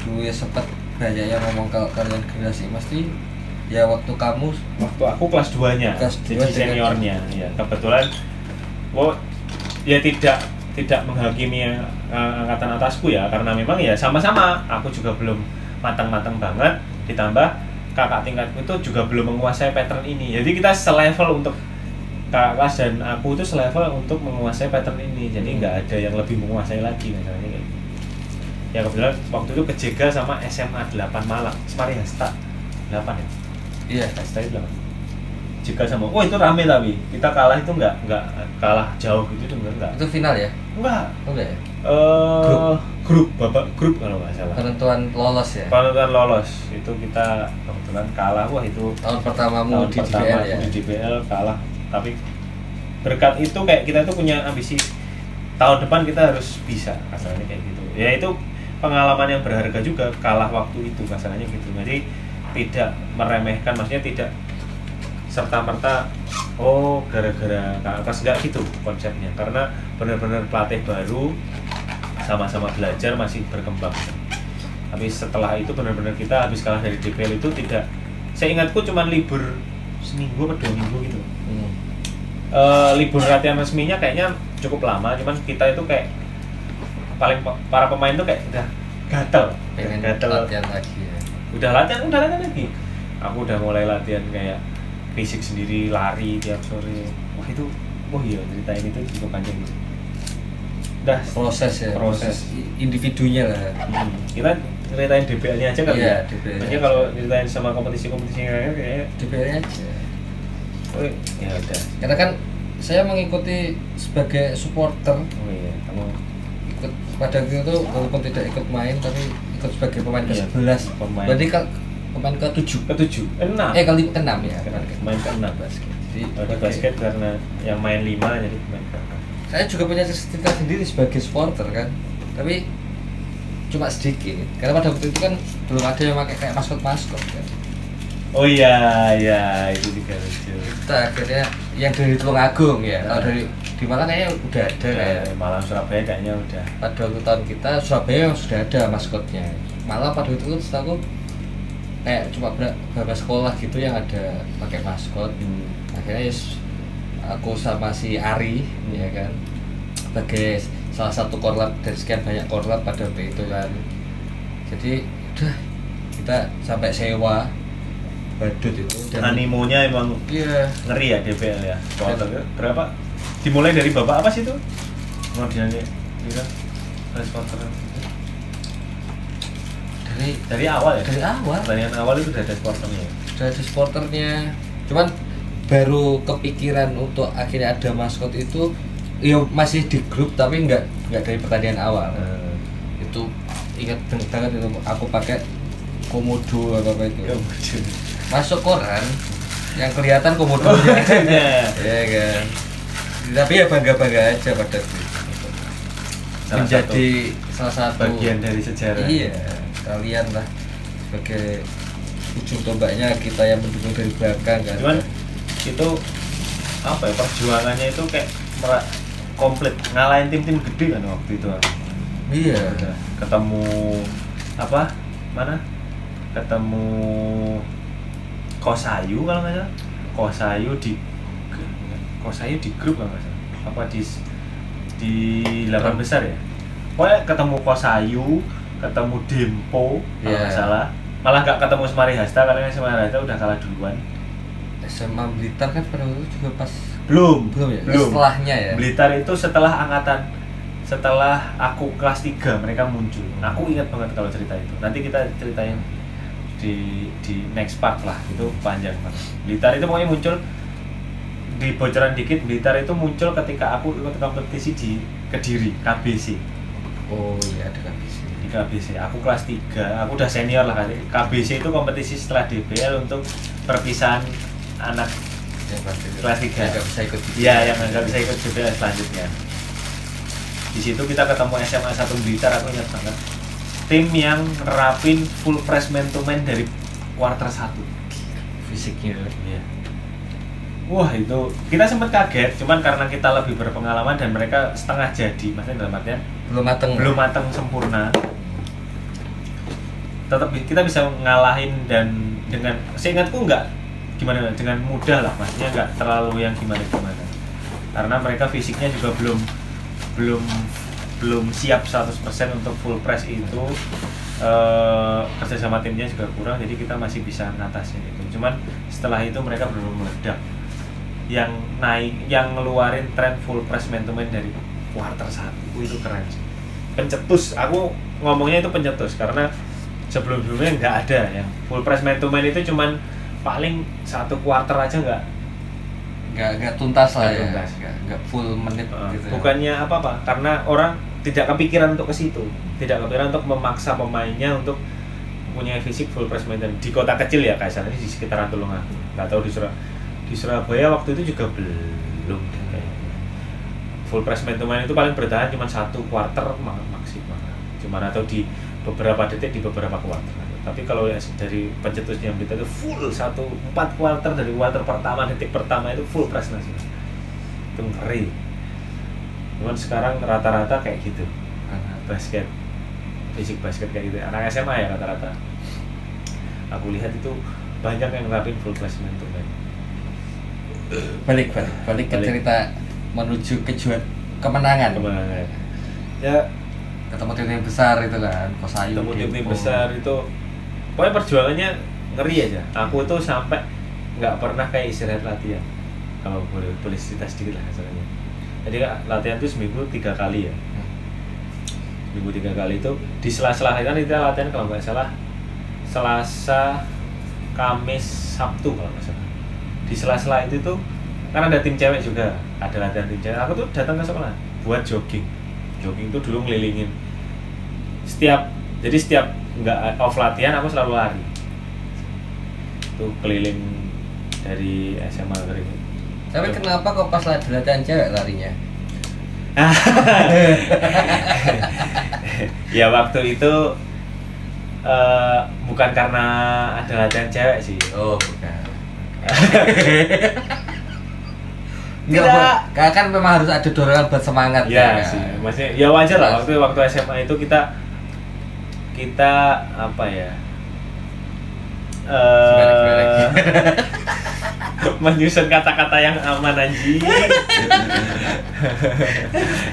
dulu ya sempat banyak yang ngomong kalau kalian generasi pasti ya waktu aku kelas 2-nya, jadi seniornya ya kebetulan ya tidak menghakimi angkatan atasku ya, karena memang ya sama-sama aku juga belum matang-matang banget, ditambah kakak tingkatku itu juga belum menguasai pattern ini. Jadi kita selevel untuk kakak kelas dan aku itu selevel untuk menguasai pattern ini. Jadi nggak ada yang lebih menguasai lagi misalnya kayak gitu. Ya kebetulan waktu itu kejegal sama SMA 8 Malang, Semari Hasta 8 ya? Iya. Hasta itu 8. Jegal sama, oh itu rame tapi kita kalah itu nggak kalah jauh gitu tuh enggak. Itu final ya? Enggak. Enggak ya? Babak grup kalau nggak salah. Penentuan lolos ya? Penentuan lolos itu kita kebetulan kalah. Wah itu Tahun pertamamu di DBL ya? Di DBL kalah, tapi berkat itu kayak kita tuh punya ambisi tahun depan kita harus bisa, masalahnya kayak gitu. Ya itu pengalaman yang berharga juga, kalah waktu itu masalahnya gitu. Jadi tidak meremehkan, maksudnya tidak serta-merta oh gara-gara atas, enggak gitu konsepnya, karena benar-benar pelatih baru, sama-sama belajar, masih berkembang. Tapi setelah itu benar-benar kita habis kalah dari DPL itu tidak, saya ingatku cuma libur seminggu atau 2 minggu gitu. Libur latihan resminya kayaknya cukup lama, cuman kita itu kayak para pemain tuh kayak udah gatel, pengen latihan lagi ya. Udah latihan lagi. Aku udah mulai latihan kayak fisik sendiri, lari tiap sore. Wah itu, oh iya ceritain itu cukup panjang gitu. Udah Proses individunya lah. Kita ceritain DBL-nya aja kali ya. DBL. Maksudnya kalau ceritain sama kompetisi-kompetisi yang lain kayak DBL-nya aja. oh ya udah. Karena kan saya mengikuti sebagai supporter. Oh iya, kamu Ikut pada itu walaupun tidak ikut main tapi ikut sebagai pemain Iya, ke-11. pemain. Berarti pemain ke-7. ke-7, ke-6. Kali ke-6 ya. Main ke-6 basket. Jadi Kalau di basket karena yang main 5 jadi main ke-6. saya juga punya cerita sendiri sebagai supporter kan. Tapi cuma sedikit. Karena pada waktu itu kan belum ada yang pakai kayak maskot kan. Oh iya, itu juga lucu. Kita akhirnya yang dari Tulungagung ya. Kalau dari di Malang kayaknya udah ada kan. Malang Surabaya kayaknya udah. Pada waktu tahun kita Surabaya sudah ada maskotnya. Malah pada waktu itu setahu kayak cuma beberapa sekolah gitu yang ada pakai maskot. Akhirnya aku sama si Ari ya kan sebagai salah satu korlap dari sekian banyak korlap pada waktu itu kan. Jadi udah kita sampai sewa badut itu dan Animonya emang iya ngeri ya DBL ya. Supporter berapa? Dimulai dari bapak apa sih itu? Modelnya kita supporter dari awal ya? dari awal Pertandingan awal itu udah ada supporternya. udah ada supporternya, cuman baru kepikiran untuk akhirnya ada maskot itu ya masih di grup tapi nggak dari pertandingan awal. Itu ingat banget itu aku pakai komodo apa itu masuk koran yang kelihatan komodonya ya kan, tapi ya bangga aja pada itu menjadi salah satu bagian dari sejarah. Iya, kalian lah sebagai ujung tombaknya, kita yang mendukung dari belakang kan. Cuman itu apa ya, perjuangannya itu kayak komplit ngalahin tim-tim gede kan waktu itu. Iya. Ketemu apa? Mana? Ketemu Kosayu kalau nggak salah. Kosayu di grup kalau nggak salah. Apa di 8 besar ya? Pokoknya ketemu Kosayu, ketemu Dempo kalau nggak salah. Malah nggak ketemu Semari Hasta karena Semari Hasta udah kalah duluan. SMA Blitar kan pada waktu itu juga pas Belum ya? Setelahnya ya? Blitar itu setelah aku kelas 3 mereka muncul. Aku ingat banget kalau cerita itu. Nanti kita ceritain di next part lah, itu panjang banget. Blitar itu pokoknya muncul, di bocoran dikit, Blitar itu muncul ketika aku ikut kompetisi di Kediri, KBC. Oh iya, ada KBC. Di KBC, aku kelas 3, aku udah senior lah kali. KBC itu kompetisi setelah DBL untuk perpisahan anak yang kelas 3. Yang nggak bisa ikut. Iya, yang nggak bisa ikut DBL selanjutnya. Di situ kita ketemu SMA 1 Blitar, aku ingat banget. Tim yang nerapin full press man to man dari quarter 1. Fisiknya. Iya. Wah, itu kita sempat kaget, cuman karena kita lebih berpengalaman dan mereka setengah jadi, maksudnya dalam artian belum matang sempurna. Tetap kita bisa ngalahin dan dengan seingatku dengan mudah lah, maksudnya nggak terlalu yang gimana. Karena mereka fisiknya juga belum siap 100% untuk full press itu, kerjasama timnya juga kurang, jadi kita masih bisa ngatasin itu. Cuman setelah itu mereka belum meledak, yang ngeluarin tren full press man to man dari quarter 1 itu keren sih. Pencetus, aku ngomongnya itu pencetus karena sebelum-sebelumnya nggak ada yang full press man to man itu cuman paling 1 quarter aja nggak tuntas lah ya, tuntas. nggak full menit gitu. Bukannya apa-apa, karena orang tidak kepikiran untuk ke situ, tidak kepikiran untuk memaksa pemainnya untuk punya fisik full press man di kota kecil ya, kayak sana di sekitaran Tulungagung. Nggak tahu di Surabaya waktu itu juga belum. Full press man to man itu paling bertahan cuma 1 quarter maksimal, cuman atau di beberapa detik di beberapa quarter. Tapi kalau dari pencetusnya berita itu full 4 quarter dari quarter pertama, detik pertama itu full press nasional. Itu ngeri. Cuman sekarang rata-rata kayak gitu. Basket, fisik basket kayak gitu. Anak SMA ya rata-rata. Aku lihat itu banyak yang nerapin full press man to man. Balik ke cerita menuju kemenangan. Ya, ketemu tim yang besar itu kan, Kosayu. Ketemu tim besar itu pokoknya perjuangannya ngeri aja. Aku tuh sampai nggak pernah kayak istirahat latihan. Kalau boleh cerita sedikit lah hasilnya. Jadi latihan itu seminggu 3 kali ya. Seminggu 3 kali itu di sela-sela kan kita latihan kalau nggak salah Selasa, Kamis, Sabtu kalau nggak salah. Di sela-sela itu tuh kan ada tim cewek juga, ada latihan tim cewek. Aku tuh datang ke sekolah buat jogging itu dulu ngelilingin setiap nggak off latihan aku selalu lari tuh keliling dari SMA ke ini. Tapi kenapa kok pas latihan cewek larinya? Ya waktu itu bukan karena ada latihan cewek sih. Oh bukan. Tidak. Kan memang harus ada dorongan buat semangat ya kan? sih, maksudnya ya wajar lah waktu SMA itu kita apa ya menyusun kata-kata yang aman anjing.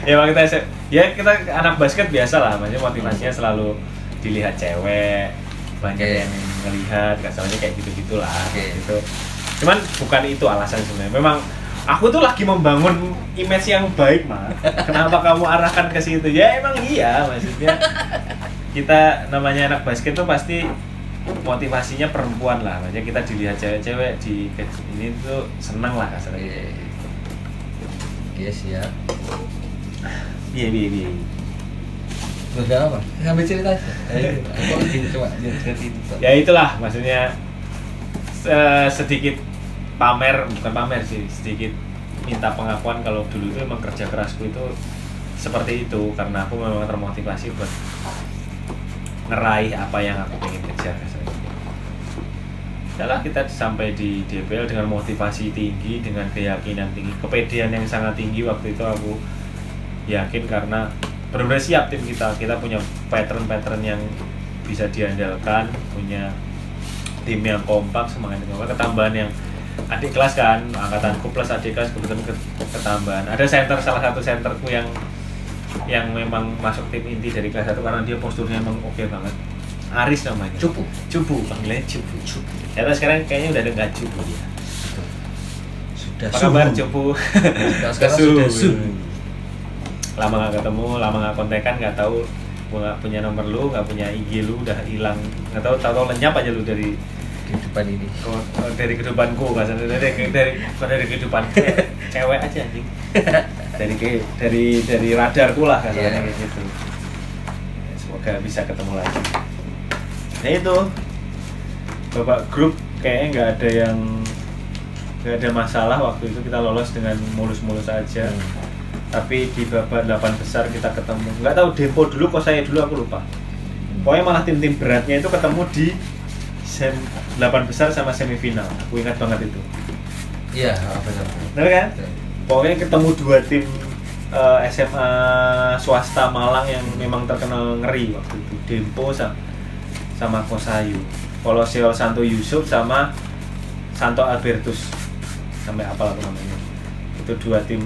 Ya waktu SMA ya kita anak basket biasa lah, maksudnya motivasinya selalu dilihat cewek, banyak yang ngelihat, kasarnya kayak gitu-gitulah gitu. Cuman bukan itu alasan sebenarnya. Memang aku tuh lagi membangun image yang baik, Mas. Kenapa kamu arahkan ke situ? Ya emang iya, maksudnya kita namanya anak basket tuh pasti motivasinya perempuan lah. Maksudnya kita dilihat cewek-cewek di ini tuh seneng lah kasarnya. Iya siap. Iya. Terus apa? Ngambil cerita aja. Coba ya itulah maksudnya sedikit bukan pamer sih, sedikit minta pengakuan kalau dulu itu emang kerja kerasku itu seperti itu karena aku memang termotivasi buat ngeraih apa yang aku pengen kejar. Yalah kita sampai di DBL dengan motivasi tinggi, dengan keyakinan tinggi, kepedean yang sangat tinggi. Waktu itu aku yakin karena benar-benar siap tim kita punya pattern yang bisa diandalkan, punya tim yang kompak, semangat yang kompak, ketambahan yang adik kelas kan, angkatanku plus adik kelas kebetulan ketambahan. Ada salah satu senterku yang memang masuk tim inti dari kelas 1 karena dia posturnya emang oke banget. Aris namanya. Cupu, panggilannya Cupu. Ternyata sekarang kayaknya udah ada nggak Cupu dia. Sudah apa kabar Cupu? Sekarang sudah subuh. Lama nggak ketemu, lama nggak kontekan, nggak tahu gue nggak punya nomor lu, nggak punya IG lu, udah hilang, nggak tahu lenyap aja lu dari kehidupan ini. Dari kehidupanku, nggak dari kehidupan cewek aja anjing. dari radarku lah katanya kayak gitu. Semoga bisa ketemu lagi. Nah itu babak grup kayaknya nggak ada masalah waktu itu, kita lolos dengan mulus-mulus aja. Tapi di babak 8 besar kita ketemu, nggak tahu Dempo dulu, Kosayu dulu aku lupa. Pokoknya malah tim-tim beratnya itu ketemu di 8 besar sama semifinal. Aku ingat banget itu. Iya, benar kan? Pokoknya ketemu 2 tim SMA swasta Malang yang memang terkenal ngeri waktu itu. Dempo sama Kosayu. Koloseo Santo Yusuf sama Santo Albertus. Sampai apa aku namanya. Itu 2 tim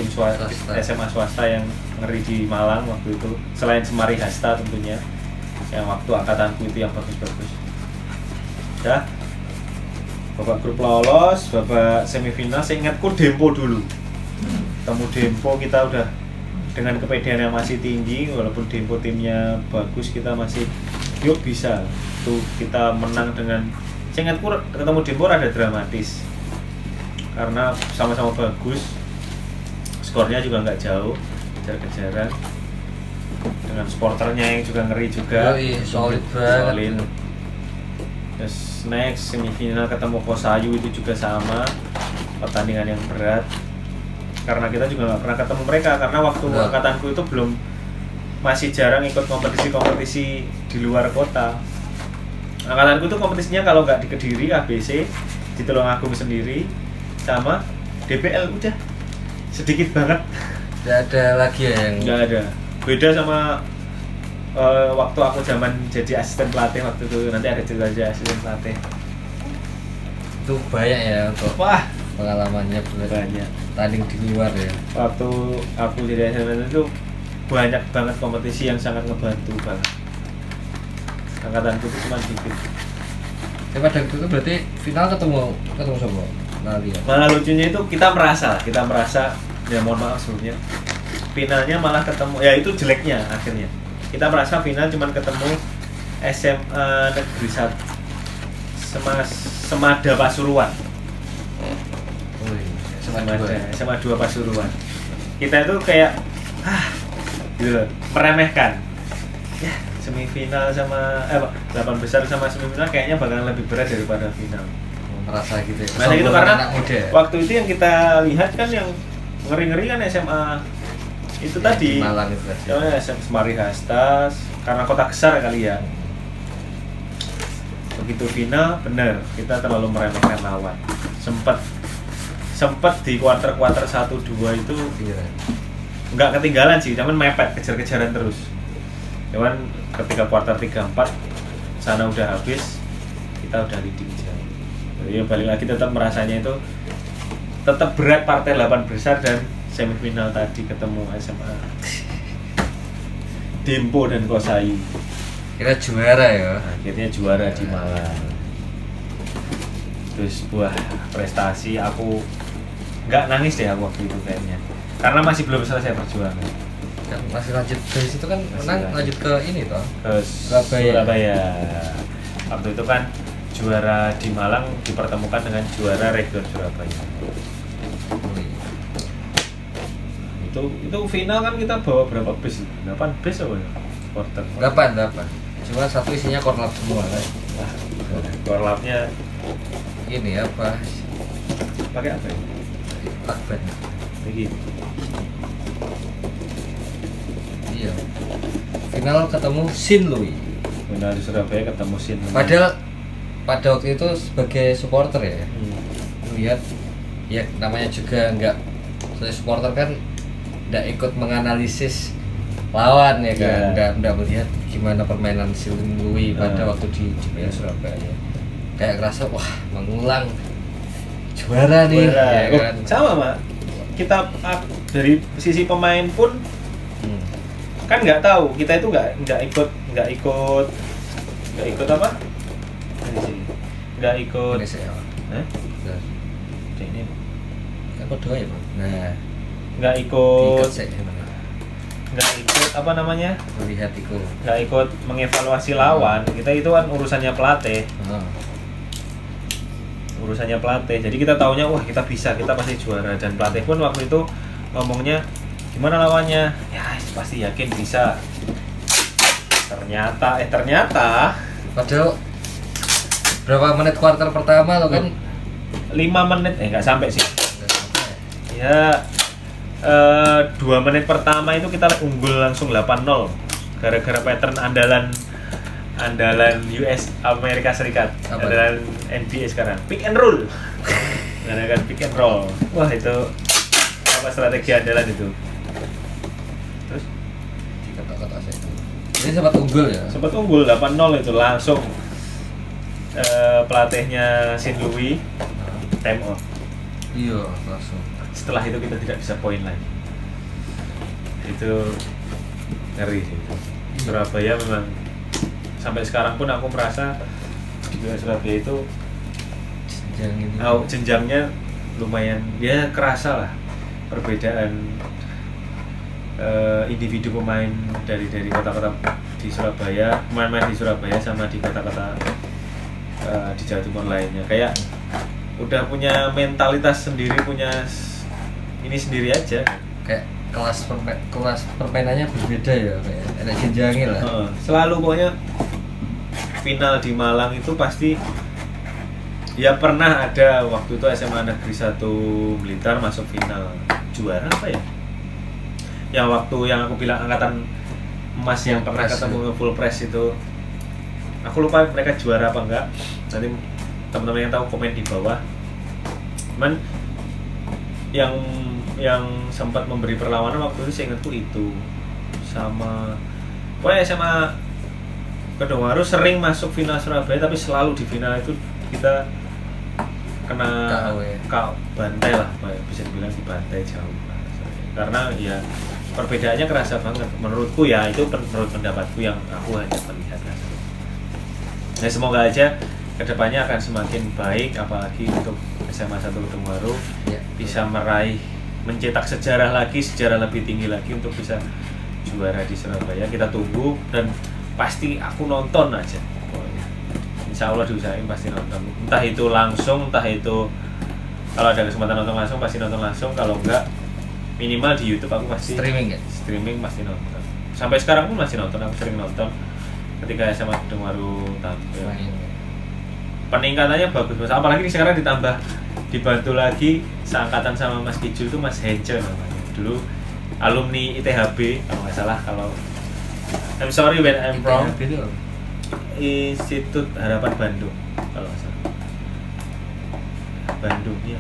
swasta. SMA swasta yang ngeri di Malang waktu itu, selain Semari Hasta tentunya yang waktu angkatanku itu yang bagus-bagus. Ya, babak grup lolos, babak semifinal saya ingatku Dempo dulu. Ketemu Dempo kita udah dengan kepedean yang masih tinggi, walaupun Dempo timnya bagus, kita masih yuk bisa tuh kita menang dengan, saya ingatku ketemu Dempo ada dramatis karena sama-sama bagus, skornya juga nggak jauh, kejar-kejaran dengan supporternya yang juga ngeri juga. Solid banget. Solid. Terus next semifinal ketemu Kosayu itu juga sama, pertandingan yang berat karena kita juga nggak pernah ketemu mereka karena waktu angkatanku itu belum, masih jarang ikut kompetisi-kompetisi di luar kota. Angkatanku itu kompetisinya kalau nggak di Kediri, ABC, di Tulungagung sendiri, sama DPL udah sedikit banget. Nggak ada lagi ya yang Nggak ada. Beda sama waktu aku zaman jadi asisten pelatih waktu itu, nanti ada cerita aja asisten pelatih. itu banyak ya untuk Wah, pengalamannya banyak. tanding di luar ya. Waktu aku jadi asisten pelatih itu banyak banget kompetisi yang sangat ngebantu banget. Angkatanku itu cuma dikit. Pada waktu itu berarti final ketemu sama Lali ya? Malah lucunya itu kita merasa ya mohon maaf sebelumnya, finalnya malah ketemu, ya itu jeleknya akhirnya. Kita merasa final cuman ketemu SMA Negeri 1 Semada Pasuruan. Oh iya, SMA 2 Pasuruan. Kita itu kayak gitu loh, meremehkan. Ya, semifinal sama 8 besar sama semifinal kayaknya bakalan lebih berat daripada final. Merasa gitu ya. Nah, itu karena anak muda. waktu itu yang kita lihat kan yang ngeri-ngeri kan SMA itu Ya, tadi. di Malang itu tadi. Ya, SMA Semari Hastas karena kota besar kali ya. Begitu final, bener kita terlalu meremehkan lawan. Sempet di kuarter 1-2 itu Iya. nggak ketinggalan sih, cuman mepet, kejar-kejaran terus. Cuman ketika kuarter 3-4 sana udah habis, kita udah leading jauh. Jadi balik lagi tetap merasanya itu tetap berat partai 8 besar dan semifinal tadi ketemu SMA Dempo dan Kosayu. Kita juara ya. Akhirnya juara di Malang. Terus sebuah prestasi, aku nggak nangis deh aku waktu itu kayaknya. Karena masih belum selesai perjuangan. Kan masih lanjut dari situ kan Masih menang lanjut. lanjut ke ini toh. Ke Surabaya. Waktu itu kan juara di Malang dipertemukan dengan juara region Surabaya. Itu final kan kita bawa berapa bis? 8 bis apa ya? Supporter. 8. Cuma satu isinya korlap semua kan. Korlapnya Ini apa? pakai apa ya? Lakban. Begini. Iya. Final ketemu Sin Louis. Final di Surabaya ketemu Sin. Padahal pada waktu itu sebagai supporter ya, lihat ya namanya juga nggak, sebagai supporter kan nggak ikut menganalisis lawan ya kan, nggak melihat gimana permainan Sin Louis pada waktu di JPL Surabaya. Kayak ngerasa wah mengulang juara nih, ya kan. Sama Mak. Kita dari sisi pemain pun kan nggak tahu, kita itu nggak ikut apa? Nggak ikut. Ini saya. Hah? Nah, Ini kan doa ya bang. Nah, nggak ikut. diikat saya gimana? Nggak ikut apa namanya? Melihat itu. Nggak ikut mengevaluasi lawan. Kita itu kan urusannya pelatih. Urusannya pelatih. Jadi kita taunya wah kita bisa, kita pasti juara, dan pelatih pun waktu itu ngomongnya gimana lawannya? Ya pasti yakin bisa. Ternyata Padahal berapa menit kuarter pertama lo kan 5 menit nggak sampai sih. Ya 2 menit pertama itu kita unggul langsung 8-0 gara-gara pattern andalan US Amerika Serikat. Apa? Andalan NBA sekarang pick and roll. Menggunakan pick and roll. Wah itu apa strategi andalan itu. Terus di kata-kata saya itu. Ini sempat unggul ya. sempat unggul 8-0 itu langsung pelatihnya Sin Louis time out. Iya, langsung. Setelah itu kita tidak bisa poin lagi. Itu ngeri sih. Surabaya memang sampai sekarang pun aku merasa di Surabaya itu Jenjang ini. jenjangnya lumayan ya kerasa lah perbedaan individu pemain dari kota-kota di Surabaya, pemain-pemain di Surabaya sama di kota-kota di Jawa Timur lainnya, kayak udah punya mentalitas sendiri, punya ini sendiri aja. Kayak kelas permainannya berbeda ya, kayak ada jenjangnya lah. Selalu pokoknya final di Malang itu pasti ya, pernah ada waktu itu SMA Negeri 1 Blitar masuk final juara apa ya? Yang waktu yang aku bilang angkatan emas yang pernah ketemu full press itu, aku lupa mereka juara apa enggak. Nanti teman-teman yang tahu komen di bawah. Cuman yang sempat memberi perlawanan waktu itu seingatku itu sama pokoknya SMA Kedungwaru sering masuk final Surabaya, tapi selalu di final itu kita kena bantai lah, bisa dibilang dibantai jauh. Karena ya perbedaannya kerasa banget menurutku ya, itu menurut pendapatku yang aku hanya melihat. Nah, semoga aja kedepannya akan semakin baik, apalagi untuk SMA 1 Kedungwaru bisa mencetak sejarah lebih tinggi lagi untuk bisa juara di Surabaya. Kita tunggu dan pasti aku nonton aja. Insya Allah diusahain pasti nonton. Entah itu langsung, entah itu kalau ada kesempatan nonton langsung pasti nonton langsung. Kalau enggak minimal di YouTube aku pasti streaming pasti nonton. Sampai sekarang pun masih nonton, aku sering nonton ketika SMA Kedungwaru tampil. Peningkatannya bagus Mas. Apalagi sekarang dibantu lagi seangkatan sama Mas Kijul itu Mas Hence namanya. Dulu alumni ITHB kalau nggak salah, kalau I'm sorry when I'm wrong. Institut Harapan Bandung kalau nggak salah. Bandung ya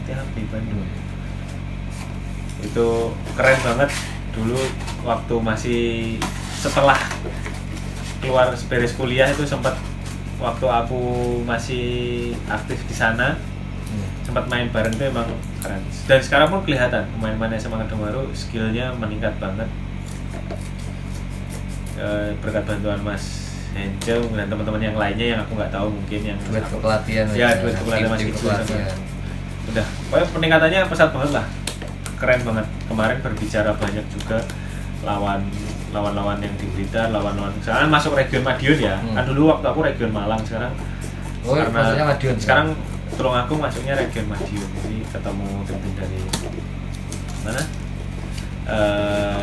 ITHB Bandung. Itu keren banget dulu waktu masih setelah keluar beres kuliah itu sempat waktu aku masih aktif di sana sempat main bareng itu emang keren. Dan sekarang pun kelihatan pemain-pemain SMA Kedungwaru skillnya meningkat banget berkat bantuan Mas Henjo dan teman-teman yang lainnya yang aku nggak tahu, mungkin yang duet kepelatihan duet kepelatihan Mas Kijul udah pokoknya peningkatannya pesat banget lah, keren banget. Kemarin berbicara banyak juga lawan-lawan yang di Blitar, lawan-lawan sekarang masuk region Madiun ya. Kan dulu waktu aku region Malang, sekarang karena Madiun, sekarang Tulungagung masuknya region Madiun. Jadi ketemu tim dari mana?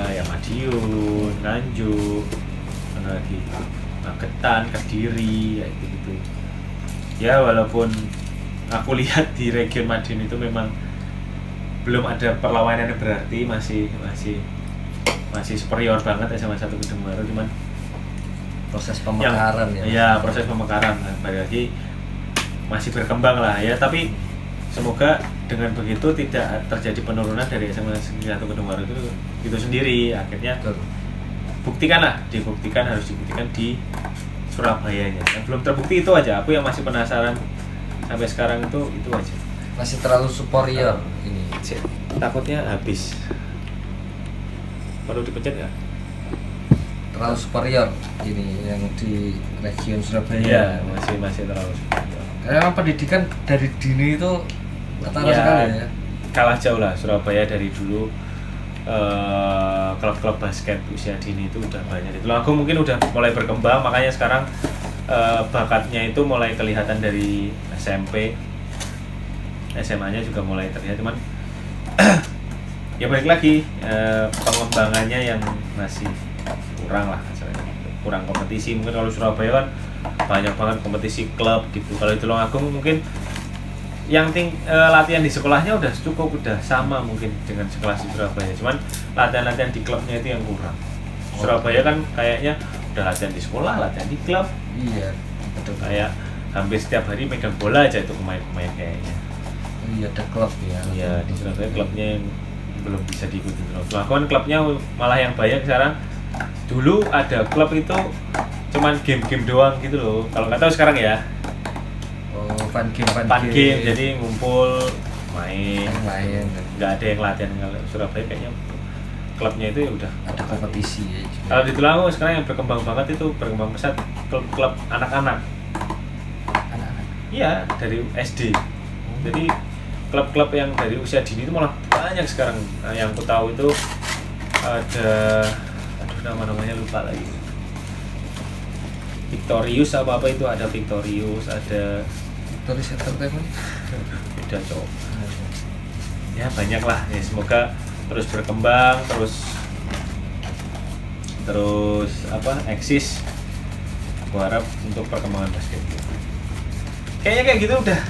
Ya Madiun, Nganjuk, mana lagi? Magetan, Kediri, ya gitu. Ya walaupun aku lihat di region Madiun itu memang belum ada perlawanan yang berarti, masih superior banget SMA 1 Kedungwaru, cuman proses pemekaran proses pemekaran balik lagi masih berkembang lah ya. Tapi semoga dengan begitu tidak terjadi penurunan dari SMA 1 Kedungwaru itu sendiri. Akhirnya harus dibuktikan di Surabayanya. Yang belum terbukti itu aja, aku yang masih penasaran sampai sekarang itu aja. Masih terlalu superior ini. Takutnya habis. Perlu dipencet nggak? Terlalu superior ini yang di region Surabaya. Iya, masih terlalu superior. Karena memang pendidikan dari dini itu ketara sekali ya. Kalah jauh lah Surabaya dari dulu. Klub-klub basket usia dini itu udah banyak. Itu aku mungkin udah mulai berkembang, makanya sekarang bakatnya itu mulai kelihatan dari SMP, SMA-nya juga mulai terlihat. Cuman ya balik lagi pengembangannya yang masih kurang kompetisi. Mungkin kalau Surabaya kan banyak banget kompetisi klub gitu. Kalau di Tulungagung mungkin yang latihan di sekolahnya udah cukup, udah sama mungkin dengan sekelas di Surabaya. Cuman latihan di klubnya itu yang kurang. Surabaya kan kayaknya udah latihan di sekolah, latihan di klub. Iya, betul. Kayak hampir setiap hari megang bola aja itu pemain-pemain kayaknya. Iya, ada klub ya. Iya, di Surabaya klubnya yang belum bisa diikuti. Kan klubnya malah yang banyak sekarang. Dulu ada klub itu cuman game-game doang gitu loh. Kalau nggak tahu sekarang ya. Fun game. Jadi ngumpul main. Nggak ada yang latihan. Kalau Surabaya kayaknya klubnya itu ya udah ada kompetisi ya. Kalau di Tulungagung sekarang yang berkembang banget itu pesat klub anak-anak. Iya, dari SD. Jadi klub-klub yang dari usia dini itu malah banyak sekarang. Nah, yang aku tahu itu ada nama-namanya lupa lagi. Victorious apa itu, ada Victorious, ada Victorious Entertainment. udah cowok. Ya banyak lah ya, semoga terus berkembang, terus eksis. Aku harap untuk perkembangan basket kayaknya kayak gitu udah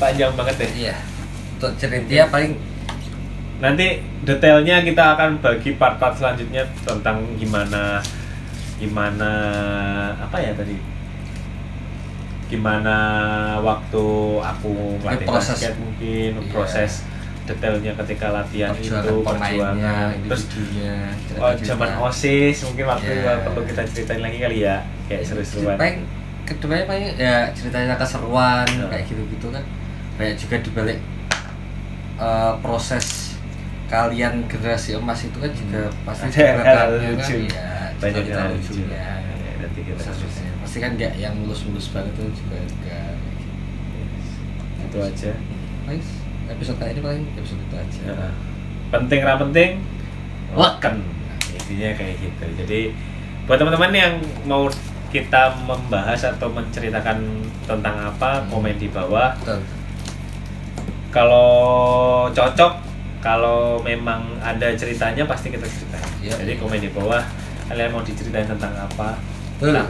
panjang banget deh. Iya. Untuk cerita paling nanti detailnya kita akan bagi part-part selanjutnya tentang gimana gimana waktu aku ngelatih proses. basket mungkin Iya. proses detailnya ketika latihan perjuangan terus zaman OSIS mungkin waktu perlu kita ceritain lagi kali ya, kayak seru-seruan. paling keduanya paling ya ceritanya keseruan kayak gitu-gitu kan, banyak juga dibalik proses kalian generasi emas itu kan juga pasti ada hal kan lucu, ya, banyak cerita hal lucunya nanti kita prosesnya pasti kan nggak yang mulus-mulus banget tuh juga enggak. Itu aja. Nice. Episode kali ini paling episode itu aja. Ya. Penting penting Waken. Intinya kayak gitu. Jadi buat teman-teman yang mau kita membahas atau menceritakan tentang apa, komen di bawah. Betul. Kalau cocok, kalau memang ada ceritanya pasti kita ceritain. Iya. Jadi komen di bawah kalian mau diceritain tentang apa. Betul. Entah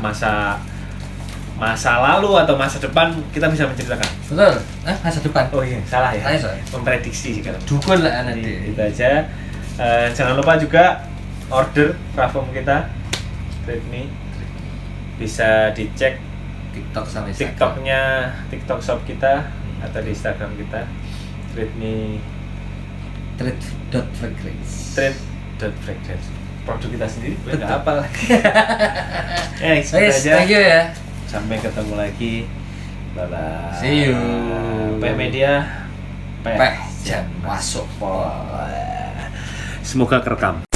masa lalu atau masa depan, kita bisa menceritakan. Betul. Masa depan. Oh iya, salah ya. Salah. Memprediksi sekarang. Dukun lah nanti. Itu aja. Jangan lupa juga order platform kita, Redmi. Bisa dicek TikTok sama Instagram. TikTok shop kita atau di Instagram kita, Redmi Trade.fragrance. Produk kita sendiri, gue nggak apa lagi. Segitu Guys, aja. thank you ya. Sampai ketemu lagi. Bye bye. See you. Peh Media. Peh jam masuk. Semoga kerekam.